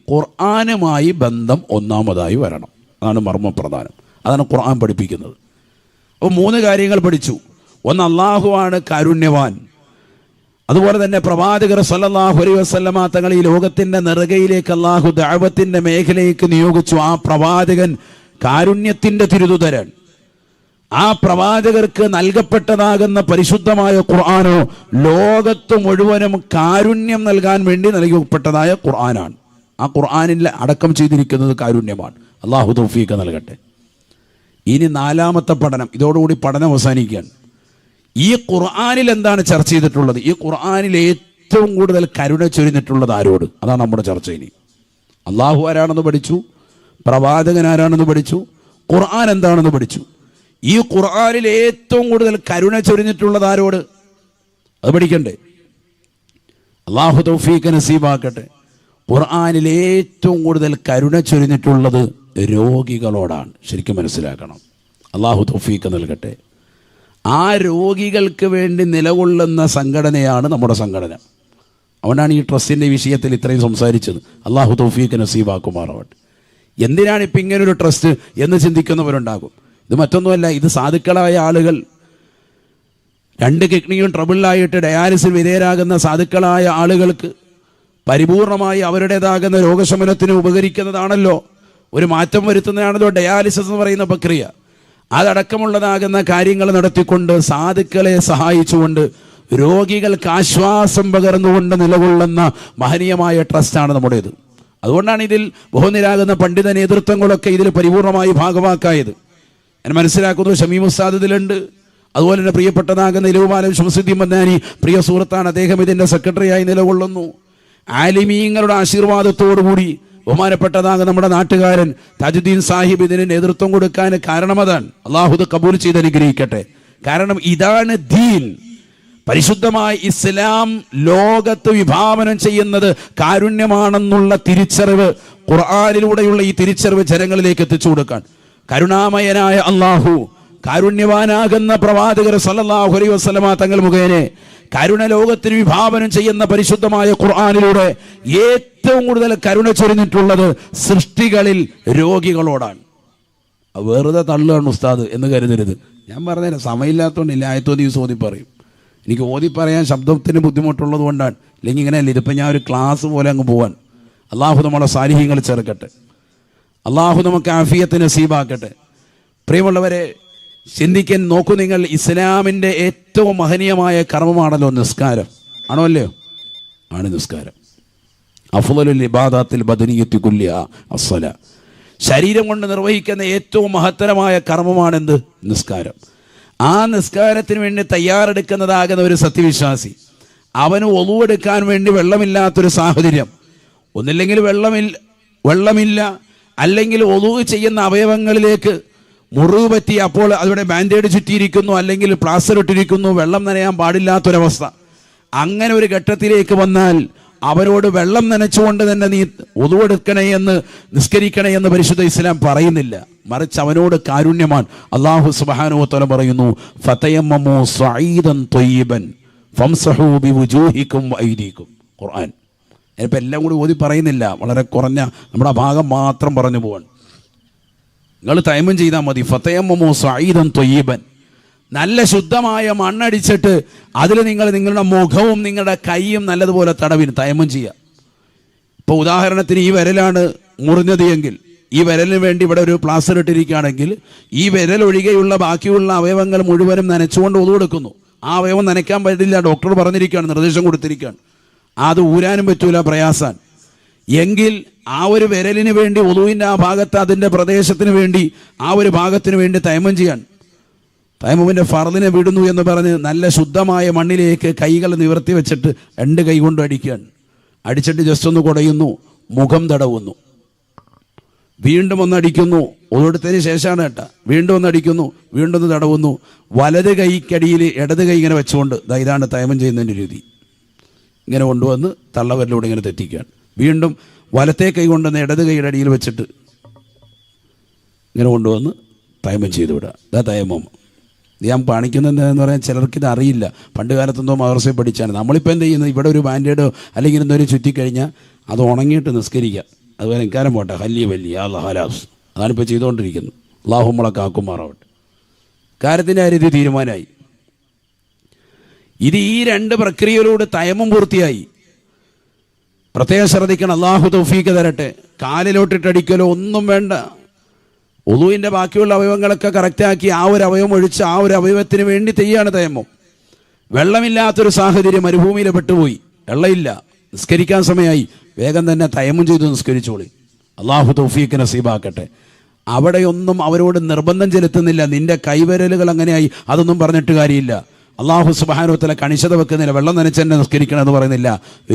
ഖുർആനുമായി ബന്ധം ഒന്നാമതായി വരണം. അതാണ് മർമ്മപ്രധാനം, അതാണ് ഖുർആൻ പഠിപ്പിക്കുന്നത്. അപ്പോൾ 3 കാര്യങ്ങൾ പഠിച്ചു. ഒന്ന്, അള്ളാഹുവാണ് കാരുണ്യവാൻ. അതുപോലെ തന്നെ പ്രവാചകർ സല്ലല്ലാഹു അലൈഹി വസല്ലമ തങ്ങൾ ഈ ലോകത്തിൻ്റെ നെറുകയിലേക്ക് അള്ളാഹു ദഅവത്തിൻ്റെ മേഖലയിലേക്ക് നിയോഗിച്ചു. ആ പ്രവാചകൻ കാരുണ്യത്തിൻ്റെ തിരുതുതരൻ. ആ പ്രവാചകർക്ക് നൽകപ്പെട്ടതാകുന്ന പരിശുദ്ധമായ ഖുർആനോ ലോകത്ത് മുഴുവനും കാരുണ്യം നൽകാൻ വേണ്ടി നൽകപ്പെട്ടതായ ഖുർആനാണ്. ആ ഖുർആനിൽ അടക്കം ചെയ്തിരിക്കുന്നത് കാരുണ്യമാണ്. അള്ളാഹു തൗഫീഖ് നൽകട്ടെ. ഇനി 4ാമത്തെ പഠനം, ഇതോടുകൂടി പഠനം അവസാനിക്കുകയാണ്. ഈ ഖുർആനിൽ എന്താണ് ചർച്ച ചെയ്തിട്ടുള്ളത്? ഈ ഖുർആനിൽ ഏറ്റവും കൂടുതൽ കരുണ ചൊരിഞ്ഞിട്ടുള്ളത് ആരോട്? അതാണ് നമ്മുടെ ചർച്ച. ഇനി അള്ളാഹു ആരാണെന്ന് പഠിച്ചു, പ്രവാചകൻ ആരാണെന്ന് പഠിച്ചു, ഖുർആൻ എന്താണെന്ന് പഠിച്ചു. ഈ ഖുർആനിൽ ഏറ്റവും കൂടുതൽ കരുണ ചൊരിഞ്ഞിട്ടുള്ളത് ആരോട്? അത് പഠിക്കണ്ടേ? അള്ളാഹു തൗഫീഖ് നസീബാക്കട്ടെ. ഖുർആനിൽ ഏറ്റവും കൂടുതൽ കരുണ ചൊരിഞ്ഞിട്ടുള്ളത് രോഗികളോടാണ്. ശരിക്കും മനസ്സിലാക്കണം. അള്ളാഹു തൗഫീഖ് നൽകട്ടെ. ആ രോഗികൾക്ക് വേണ്ടി നിലകൊള്ളുന്ന സംഘടനയാണ് നമ്മുടെ സംഘടന. അതുകൊണ്ടാണ് ഈ ട്രസ്റ്റിൻ്റെ വിഷയത്തിൽ ഇത്രയും സംസാരിച്ചത്. അള്ളാഹു തൗഫീഖ് നസീബാക്കുമാറാവട്ടെ. എന്തിനാണ് ഇപ്പം ഇങ്ങനൊരു ട്രസ്റ്റ് എന്ന് ചിന്തിക്കുന്നവരുണ്ടാകും. ഇത് മറ്റൊന്നുമല്ല, ഇത് സാധുക്കളായ ആളുകൾ, 2 കിഡ്നിയും ട്രബിളിലായിട്ട് ഡയാലിസിസ് വിധേയരാകുന്ന സാധുക്കളായ ആളുകൾക്ക് പരിപൂർണമായി അവരുടേതാകുന്ന രോഗശമനത്തിന് ഉപകരിക്കുന്നതാണല്ലോ, ഒരു മാറ്റം വരുത്തുന്നതാണല്ലോ ഡയാലിസിസ് എന്ന് പറയുന്ന പ്രക്രിയ. അതടക്കമുള്ളതാകുന്ന കാര്യങ്ങൾ നടത്തിക്കൊണ്ട് സാധുക്കളെ സഹായിച്ചുകൊണ്ട് രോഗികൾക്ക് ആശ്വാസം പകർന്നുകൊണ്ട് നിലകൊള്ളുന്ന മഹനീയമായ ട്രസ്റ്റാണ് നമ്മുടേത്. അതുകൊണ്ടാണ് ഇതിൽ ബഹുനിരാകുന്ന പണ്ഡിത നേതൃത്വങ്ങളൊക്കെ ഇതിൽ പരിപൂർണമായി ഭാഗമാക്കായത്. ഞാൻ മനസ്സിലാക്കുന്നു ഷമീം ഉസ്താദ് ഇതിലുണ്ട്. അതുപോലെ തന്നെ പ്രിയപ്പെട്ടതാകുന്ന ഇലവുമാലം ശംസുദ്ദീൻ മദാനി പ്രിയ സുഹൃത്താണ്, അദ്ദേഹം ഇതിൻ്റെ സെക്രട്ടറിയായി നിലകൊള്ളുന്നു. ആലിമീങ്ങളുടെ ആശീർവാദത്തോടുകൂടി ബഹുമാനപ്പെട്ടതാകുന്ന നമ്മുടെ നാട്ടുകാരൻ താജുദ്ദീൻ സാഹിബ് ഇതിന് നേതൃത്വം കൊടുക്കാൻ കാരണം അതാണ്. അള്ളാഹു ഇത് കബൂൽ ചെയ്ത് അനുഗ്രഹിക്കട്ടെ. കാരണം ഇതാണ് ദീൻ. പരിശുദ്ധമായ ഇസ്ലാം ലോകത്ത് വിഭാവനം ചെയ്യുന്നത് കാരുണ്യമാണെന്നുള്ള തിരിച്ചറിവ്, ഖുർആനിലൂടെയുള്ള ഈ തിരിച്ചറിവ് ജനങ്ങളിലേക്ക് എത്തിച്ചു കൊടുക്കാൻ കരുണാമയനായ അള്ളാഹു, കാരുണ്യവാനാകുന്ന പ്രവാചകർ സല്ലല്ലാഹു അലൈഹി വസല്ലമ തങ്ങൾ മുഖേന കരുണ ലോകത്തിന് വിഭാവനം ചെയ്യുന്ന പരിശുദ്ധമായ ഖുർആനിലൂടെ ഏറ്റവും കൂടുതൽ കരുണ ചൊരിഞ്ഞിട്ടുള്ളത് സൃഷ്ടികളിൽ രോഗികളോടാണ്. വെറുതെ തള്ളുകയാണ് ഉസ്താദ് എന്ന് കരുതരുത്. ഞാൻ പറഞ്ഞുതരാം, സമയമില്ലാത്തതുകൊണ്ടില്ല, ആയത്തോതി ഓതി പറയും. എനിക്ക് ഓതി പറയാൻ ശബ്ദത്തിന് ബുദ്ധിമുട്ടുള്ളത് കൊണ്ടാണ്. ഇല്ലെങ്കിൽ ഇങ്ങനെയല്ല, ഇതിപ്പോൾ ഞാൻ ഒരു ക്ലാസ് പോലെ അങ്ങ് പോവാൻ. അള്ളാഹു നമ്മളെ സാലിഹ്യങ്ങൾ ചേർക്കട്ടെ. അള്ളാഹു നമുക്ക് ആഫിയത്ത് നസീബാക്കട്ടെ. പ്രിയമുള്ളവരെ, ചിന്തിക്കാൻ നോക്കൂ നിങ്ങൾ. ഇസ്ലാമിൻ്റെ ഏറ്റവും മഹനീയമായ കർമ്മമാണല്ലോ നിസ്കാരം. ആണോ അല്ലയോ? ആണ് നിസ്കാരം. അഫ്ളലുൽ ഇബാദത്തിൽ ബദനിയത്തി കുല്ലിഹ അസ്സല. ശരീരം കൊണ്ട് നിർവഹിക്കുന്ന ഏറ്റവും മഹത്തരമായ കർമ്മമാണെന്ത്? നിസ്കാരം. ആ നിസ്കാരത്തിന് വേണ്ടി തയ്യാറെടുക്കുന്നതാകുന്ന ഒരു സത്യവിശ്വാസി, അവന് ഒളു എടുക്കാൻ വേണ്ടി വെള്ളമില്ലാത്തൊരു സാഹചര്യം, ഒന്നില്ലെങ്കിൽ വെള്ളമില്ല, അല്ലെങ്കിൽ ഒളു ചെയ്യുന്ന അവയവങ്ങളിലേക്ക് മുറിവ് പറ്റി അപ്പോൾ അവിടെ ബാൻഡേഡ് ചുറ്റിയിരിക്കുന്നു, അല്ലെങ്കിൽ പ്ലാസ്റ്റർ ഇട്ടിരിക്കുന്നു, വെള്ളം നനയാൻ പാടില്ലാത്തൊരവസ്ഥ. അങ്ങനെ ഒരു ഘട്ടത്തിലേക്ക് വന്നാൽ അവരോട് വെള്ളം നനച്ചുകൊണ്ട് തന്നെ നീ ഒളു എടുക്കണേ എന്ന്, നിസ്കരിക്കണേ എന്ന് പരിശുദ്ധ ഇസ്ലാം പറയുന്നില്ല. മറിച്ച് അവനോട് കാരുണ്യമാണ്. അല്ലാഹു സുബ്ഹാനഹു വ തആല പറയുന്നു, ഫതയമ്മമു സഈദൻ ത്വയ്യിബൻ ഫംസഹു ബിവുജൂഹിക്കും വഅയ്ദീക്കും. ഖുർആൻ. ഞാനിപ്പോൾ എല്ലാം കൂടി ഓതി പറയുന്നില്ല, വളരെ കുറഞ്ഞ നമ്മുടെ ഭാഗം മാത്രം പറഞ്ഞു പോവാണ്. നിങ്ങൾ തയമ്മം ചെയ്താൽ മതി. ഫതയമ്മമു സഈദൻ ത്വയ്യിബൻ, നല്ല ശുദ്ധമായ മണ്ണടിച്ചിട്ട് അതിൽ നിങ്ങൾ നിങ്ങളുടെ മുഖവും നിങ്ങളുടെ കൈയും നല്ലതുപോലെ തടവിന് തയമം ചെയ്യുക. ഇപ്പോൾ ഉദാഹരണത്തിന് ഈ വിരലാണ് മുറിഞ്ഞത് എങ്കിൽ ഈ വിരലിന് വേണ്ടി ഇവിടെ ഒരു പ്ലാസ്റ്റർ ഇട്ടിരിക്കുകയാണെങ്കിൽ ഈ വിരൽ ഒഴികെയുള്ള ബാക്കിയുള്ള അവയവങ്ങൾ മുഴുവനും നനച്ചുകൊണ്ട് ഒതു കൊടുക്കുന്നു. ആ അവയവം നനയ്ക്കാൻ പറ്റില്ല, ഡോക്ടർ പറഞ്ഞിരിക്കുകയാണ്, നിർദ്ദേശം കൊടുത്തിരിക്കുകയാണ്. അത് ഊരാനും പറ്റൂല, പ്രയാസാൻ. എങ്കിൽ ആ ഒരു വിരലിന് വേണ്ടി ഒതുവിൻ്റെ ആ ഭാഗത്ത് അതിൻ്റെ പ്രദേശത്തിന് വേണ്ടി ആ ഒരു ഭാഗത്തിന് വേണ്ടി തയമം ചെയ്യാൻ തൈമൂമിൻ്റെ ഫർദിനെ വിടുന്നു എന്ന് പറഞ്ഞ് നല്ല ശുദ്ധമായ മണ്ണിലേക്ക് കൈകൾ നിവർത്തി വെച്ചിട്ട് 2 കൈ കൊണ്ട് അടിക്കുകയാണ്. അടിച്ചിട്ട് ജസ്റ്റ് ഒന്ന് കുടയുന്നു, മുഖം തടവുന്നു, വീണ്ടും ഒന്ന് അടിക്കുന്നു, ഒന്നെടുത്തതിന് ശേഷമാണ് കേട്ടാ, വീണ്ടും ഒന്ന് അടിക്കുന്നു, വീണ്ടും ഒന്ന് തടവുന്നു, വലത് കൈക്കടിയിൽ ഇടത് കൈ ഇങ്ങനെ വെച്ചുകൊണ്ട് ഇതാണ് തൈമം ചെയ്യുന്നതിൻ്റെ രീതി. ഇങ്ങനെ കൊണ്ടുവന്ന് തള്ളവരിലൂടെ ഇങ്ങനെ തെറ്റിക്കുകയാണ്. വീണ്ടും വലത്തെ കൈ കൊണ്ടുവന്ന് ഇടത് കൈയുടെ അടിയിൽ വെച്ചിട്ട് ഇങ്ങനെ കൊണ്ടുവന്ന് തൈമം ചെയ്തു വിടുക. ഇതാ തൈമം. ഞാൻ കാണിക്കുന്നത് എന്താണെന്ന് പറയാൻ ചിലർക്കിത് അറിയില്ല. പണ്ട് കാലത്തെന്തോ മദ്രസയിൽ പഠിച്ചാണ്. നമ്മളിപ്പോൾ എന്ത് ചെയ്യുന്നത്, ഇവിടെ ഒരു ബാൻഡേഡോ അല്ലെങ്കിൽ എന്തെങ്കിലും ചുറ്റിക്കഴിഞ്ഞാൽ അത് ഉണങ്ങിയിട്ട് നിസ്കരിക്കുക. അതുപോലെ നിൽക്കാനും പോട്ടെ, വലിയ ഹലാസ്, അതാണിപ്പോൾ ചെയ്തുകൊണ്ടിരിക്കുന്നത്. അല്ലാഹുമ്മ കാക്കുമാറാവട്ടെ. കാര്യത്തിൻ്റെ കാര്യത്തിൽ തീരുമാനമായി. ഇത് ഈ 2 പ്രക്രിയയിലൂടെ തയമം പൂർത്തിയായി. പ്രത്യേകം ശ്രദ്ധിക്കണം, അള്ളാഹു തൗഫീക്ക് തരട്ടെ. കാലിലോട്ടിട്ടടിക്കലോ ഒന്നും വേണ്ട. ഉളൂവിൻ്റെ ബാക്കിയുള്ള അവയവങ്ങളൊക്കെ കറക്റ്റാക്കി ആ ഒരു അവയവം ഒഴിച്ച് ആ ഒരു അവയവത്തിന് വേണ്ടി തെയ്യാണ് തയമ്മം. വെള്ളമില്ലാത്തൊരു സാഹചര്യം, മരുഭൂമിയിൽ പെട്ടുപോയി, വെള്ളമില്ല, നിസ്കരിക്കാൻ സമയമായി, വേഗം തന്നെ തയമ്മം ചെയ്ത് നിസ്കരിച്ചോളി. അള്ളാഹു തൗഫീക്ക് നസീബാക്കട്ടെ. അവിടെയൊന്നും അവരോട് നിർബന്ധം ചെലുത്തുന്നില്ല. നിന്റെ കൈവിരലുകൾ അങ്ങനെയായി അതൊന്നും പറഞ്ഞിട്ട് കാര്യമില്ല. അള്ളാഹു സുബ്ഹാനഹു വ തആല കണിശത വെക്കുന്നില്ല. വെള്ളം നനച്ച് തന്നെ നിസ്കരിക്കണം എന്ന് പറയുന്നില്ല.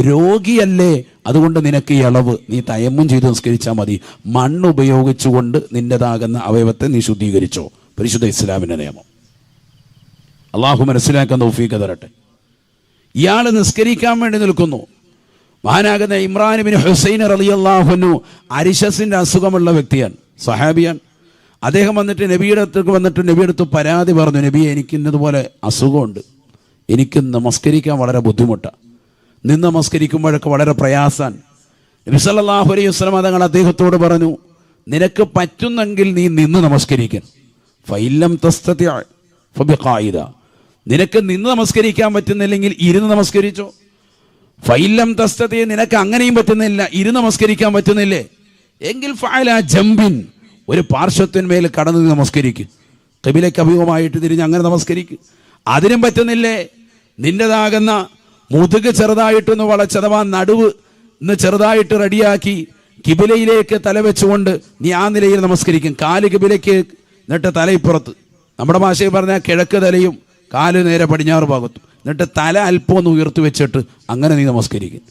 രോഗിയല്ലേ, അതുകൊണ്ട് നിനക്ക് ഈ ഇളവ്, നീ തയമ്മും ചെയ്ത് നിസ്കരിച്ചാൽ മതി. മണ്ണ് ഉപയോഗിച്ചുകൊണ്ട് നിൻ്റെതാകുന്ന അവയവത്തെ നീ ശുദ്ധീകരിച്ചോ. പരിശുദ്ധ ഇസ്ലാമിൻ്റെ നിയമം. അള്ളാഹു മനസ്സിലാക്കാൻ തൗഫീഖ് തരട്ടെ. ഇയാൾ നിസ്കരിക്കാൻ വേണ്ടി നിൽക്കുന്നു. മഹാനാകുന്ന ഇമ്രാൻ ബിൻ ഹുസൈൻ റളിയല്ലാഹു അൻഹു അരിശസിൻ്റെ അസുഖമുള്ള വ്യക്തിയാണ്, സഹാബിയാണ്. അദ്ദേഹം വന്നിട്ട് നബിയുടെ അടുത്തേക്ക് വന്നിട്ട് നബിയുടെ അടുത്ത് പരാതി പറഞ്ഞു, നബിയെ, എനിക്ക് ഇന്നതുപോലെ അസുഖമുണ്ട്, എനിക്ക് നമസ്കരിക്കാൻ വളരെ ബുദ്ധിമുട്ടാണ്, നിന്ന് നമസ്കരിക്കുമ്പോഴൊക്കെ വളരെ പ്രയാസാൻ. നബി സല്ലല്ലാഹു അലൈഹി വസല്ലം തങ്ങൾ അദ്ദേഹത്തോട് പറഞ്ഞു, നിനക്ക് പറ്റുന്നെങ്കിൽ നീ നിന്ന് നമസ്കരിക്കാൻ. ഫഇല്ലം തസ്തതി ഫബിഖായിദ, നിനക്ക് നിന്ന് നമസ്കരിക്കാൻ പറ്റുന്നില്ലെങ്കിൽ ഇരുന്ന് നമസ്കരിച്ചോ. ഫഇല്ലം തസ്തതി, നിനക്ക് അങ്ങനെയും പറ്റുന്നില്ല, ഇരുന്ന് നമസ്കരിക്കാൻ പറ്റുന്നില്ലേ, എങ്കിൽ ഫഅല ജംബിൻ, ഒരു പാർശ്വത്തിന്മേൽ കടന്ന് നമസ്കരിക്കും, ഖിബിലയ്ക്ക് അഭിമുഖമായിട്ട് തിരിഞ്ഞ് അങ്ങനെ നമസ്കരിക്കും. അതിനും പറ്റുന്നില്ലേ, നിൻ്റെതാകുന്ന മുതുക് ചെറുതായിട്ടൊന്ന് വളച്ചഥവാ നടുവ് ഇന്ന് ചെറുതായിട്ട് റെഡിയാക്കി കിബിലയിലേക്ക് തലവെച്ചുകൊണ്ട് നീ ആ നിലയിൽ നമസ്കരിക്കും. കാല് കിബിലയ്ക്ക്, എന്നിട്ട് തലയിപ്പുറത്ത്, നമ്മുടെ ഭാഷയിൽ പറഞ്ഞാൽ കിഴക്ക് തലയും കാല് നേരെ പടിഞ്ഞാറ് ഭാഗത്തും, എന്നിട്ട് തല അല്പം ഒന്ന് ഉയർത്തി വെച്ചിട്ട് അങ്ങനെ നീ നമസ്കരിക്കും.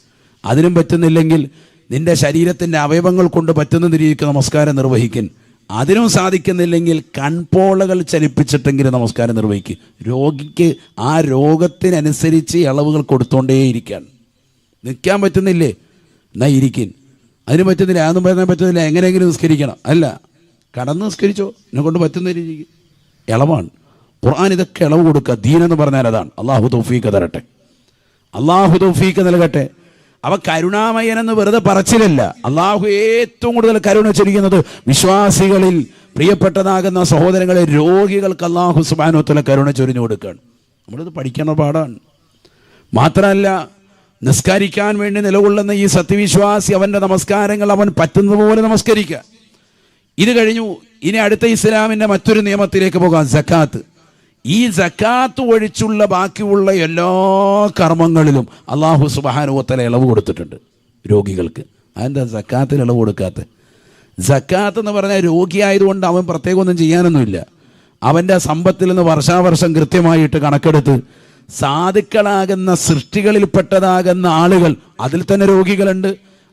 അതിനും പറ്റുന്നില്ലെങ്കിൽ നിന്റെ ശരീരത്തിൻ്റെ അവയവങ്ങൾ കൊണ്ട് പറ്റുന്ന രീതിക്ക് നമസ്കാരം നിർവഹിക്കും. അതിനും സാധിക്കുന്നില്ലെങ്കിൽ കൺപോളകൾ ചലിപ്പിച്ചിട്ടെങ്കിലും നമസ്കാരം നിർവഹിക്കും. രോഗിക്ക് ആ രോഗത്തിനനുസരിച്ച് ഇളവുകൾ കൊടുത്തോണ്ടേയിരിക്കാൻ. നിൽക്കാൻ പറ്റുന്നില്ലേ, എന്നാൽ ഇരിക്കും. അതിന് പറ്റുന്നില്ല, അതൊന്നും പറയാൻ പറ്റുന്നില്ല, എങ്ങനെയെങ്കിലും നിസ്കരിക്കണം. അല്ല, കടന്ന് നിസ്കരിച്ചോ, എന്നെ കൊണ്ട് പറ്റുന്ന രീതിക്ക്. ഇളവാണ് ഖുർആൻ. ഇതൊക്കെ ഇളവ് കൊടുക്കുക. ദീനെന്ന് പറഞ്ഞാൽ അതാണ്. അള്ളാഹു തൗഫീഖ് തരട്ടെ, അള്ളാഹു തൗഫീഖ് നൽകട്ടെ. അവ കരുണാമയനെന്ന് വെറുതെ പറച്ചിലല്ല. അള്ളാഹു ഏറ്റവും കൂടുതൽ കരുണ ചൊരിയുന്നത് വിശ്വാസികളിൽ പ്രിയപ്പെട്ടതാകുന്ന സഹോദരങ്ങളെ, രോഗികൾക്ക് അള്ളാഹു സുബ്ഹാനഹു വ തആല കരുണ ചൊരിഞ്ഞു കൊടുക്കുകയാണ്. നമ്മളിത് പഠിക്കുന്ന പാടാണ്. മാത്രമല്ല, നിസ്കരിക്കാൻ വേണ്ടി നിലകൊള്ളുന്ന ഈ സത്യവിശ്വാസി അവൻ്റെ നമസ്കാരങ്ങൾ അവൻ പറ്റുന്നതുപോലെ നമസ്കരിക്കുക. ഇത് കഴിഞ്ഞു, ഇനി അടുത്ത ഇസ്ലാമിൻ്റെ മറ്റൊരു നിയമത്തിലേക്ക് പോകാം, സക്കാത്ത്. ഈ സക്കാത്ത് ഒഴിച്ചുള്ള ബാക്കിയുള്ള എല്ലാ കർമ്മങ്ങളിലും അള്ളാഹു സുബ്ഹാനഹു വ തആല ഇളവ് കൊടുത്തിട്ടുണ്ട് രോഗികൾക്ക്. അതെന്താ സക്കാത്തിൽ ഇളവ് കൊടുക്കാത്ത? സക്കാത്ത് എന്ന് പറഞ്ഞാൽ രോഗിയായതുകൊണ്ട് അവൻ പ്രത്യേകം ഒന്നും ചെയ്യാനൊന്നുമില്ല. അവൻ്റെ സമ്പത്തിൽ നിന്ന് വർഷാവർഷം കൃത്യമായിട്ട് കണക്കെടുത്ത് സാധുക്കളാകുന്ന സൃഷ്ടികളിൽപ്പെട്ടതാകുന്ന ആളുകൾ, അതിൽ തന്നെ രോഗികളുണ്ട്,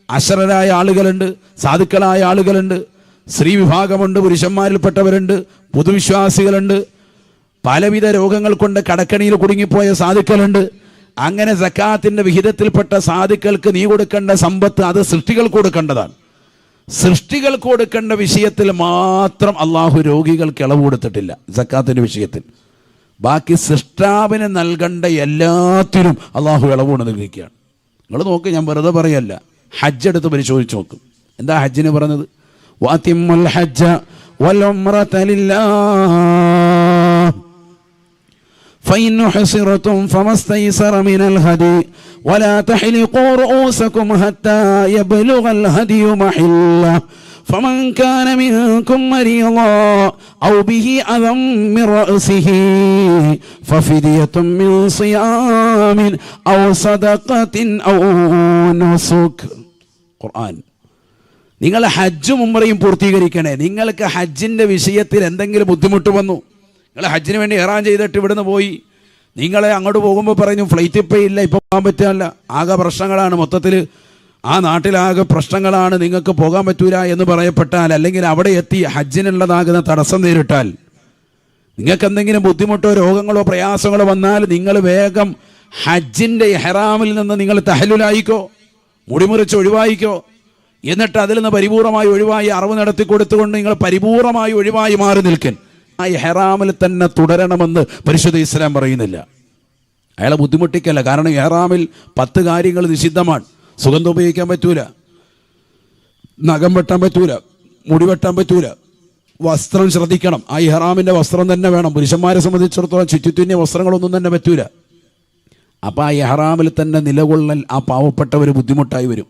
അശറരായ ആളുകളുണ്ട്, സാധുക്കളായ ആളുകളുണ്ട്, സ്ത്രീ വിഭാഗമുണ്ട്, പുരുഷന്മാരിൽപ്പെട്ടവരുണ്ട്, പൊതുവിശ്വാസികളുണ്ട്, പലവിധ രോഗങ്ങൾ കൊണ്ട് കടക്കണിയിൽ കുടുങ്ങിപ്പോയ സാധുക്കളുണ്ട്. അങ്ങനെ സക്കാത്തിൻ്റെ വിഹിതത്തിൽപ്പെട്ട സാധുക്കൾക്ക് നീ കൊടുക്കേണ്ട സമ്പത്ത് അത് സൃഷ്ടികൾക്ക് കൊടുക്കേണ്ടതാണ്. സൃഷ്ടികൾക്ക് കൊടുക്കേണ്ട വിഷയത്തിൽ മാത്രം അള്ളാഹു രോഗികൾക്ക് ഇളവ് കൊടുത്തിട്ടില്ല സക്കാത്തിൻ്റെ വിഷയത്തിൽ. ബാക്കി സൃഷ്ടാവിന് നൽകേണ്ട എല്ലാത്തിനും അള്ളാഹു ഇളവ് നൽകിയിരിക്കുകയാണ്. നിങ്ങൾ നോക്ക്, ഞാൻ വെറുതെ പറയല്ല, ഹജ്ജ് എടുത്ത് പരിശോധിച്ച് നോക്കും. എന്താ ഹജ്ജിന് പറഞ്ഞത്? വഅതിമ്മുൽ ഹജ്ജ വൽ ഉംറത ലില്ലാഹ്. فإن حصرتم فما استيسر من الهدي ولا تحلقوا رؤوسكم حتى يبلغ الهدي محله فمن كان منكم مريضا أو به أذى من رأسه ففدية من صيام أو صدقة أو نسك. ഖുർആൻ. നിങ്ങൾ ഹജ്ജും ഉംറയും പൂർത്തീകരിക്കണേ. നിങ്ങൾക്ക് ഹജ്ജിൻ്റെ വിഷയത്തിൽ എന്തെങ്കിലും ബുദ്ധിമുട്ട് വന്നു, നിങ്ങൾ ഹജ്ജിന് വേണ്ടി ഇഹ്റാം ചെയ്തിട്ട് ഇവിടുന്ന് പോയി, നിങ്ങളെ അങ്ങോട്ട് പോകുമ്പോൾ പറഞ്ഞു ഫ്ലൈറ്റ് ഇപ്പോൾ ഇല്ല, ഇപ്പോൾ പോകാൻ പറ്റില്ല, ആകെ പ്രശ്നങ്ങളാണ്, മൊത്തത്തിൽ ആ നാട്ടിലാകെ പ്രശ്നങ്ങളാണ്, നിങ്ങൾക്ക് പോകാൻ പറ്റൂല എന്ന് പറയപ്പെട്ടാൽ, അല്ലെങ്കിൽ അവിടെ എത്തി ഹജ്ജിനുള്ളതാകുന്ന തടസ്സം നേരിട്ടാൽ, നിങ്ങൾക്ക് എന്തെങ്കിലും ബുദ്ധിമുട്ടോ രോഗങ്ങളോ പ്രയാസങ്ങളോ വന്നാൽ നിങ്ങൾ വേഗം ഹജ്ജിൻ്റെ ഇഹ്റാമിൽ നിന്ന് നിങ്ങൾ തഹല്ലുലായിക്കോ, മുടിമുറിച്ച് ഒഴിവായിക്കോ. എന്നിട്ട് അതിൽ നിന്ന് പരിപൂർണമായി ഒഴിവായി അറിവ് നടത്തി കൊടുത്തുകൊണ്ട് നിങ്ങൾ പരിപൂർണമായി ഒഴിവായി മാറി നിൽക്കൻ. ആ ഇഹ്റാമിൽ തന്നെ തുടരണമെന്ന് പരിശുദ്ധ ഇസ്ലാം പറയുന്നില്ല. അയാളെ ബുദ്ധിമുട്ടിക്കല്ല. കാരണം ഇഹ്റാമിൽ 10 കാര്യങ്ങൾ നിഷിദ്ധമാണ്. സുഗന്ധം ഉപയോഗിക്കാൻ പറ്റൂല, നഖം വെട്ടാൻ പറ്റൂല, മുടി വെട്ടാൻ പറ്റൂല, വസ്ത്രം ശ്രദ്ധിക്കണം. ആ ഇഹ്റാമിൻ്റെ വസ്ത്രം തന്നെ വേണം. പുരുഷന്മാരെ സംബന്ധിച്ചിടത്തോളം ചുറ്റിത്തുന്നിയ വസ്ത്രങ്ങളൊന്നും തന്നെ പറ്റൂല. അപ്പോൾ ആ ഇഹ്റാമിൽ തന്നെ നിലകൊള്ളൽ ആ പാവപ്പെട്ടവർ ബുദ്ധിമുട്ടായി വരും.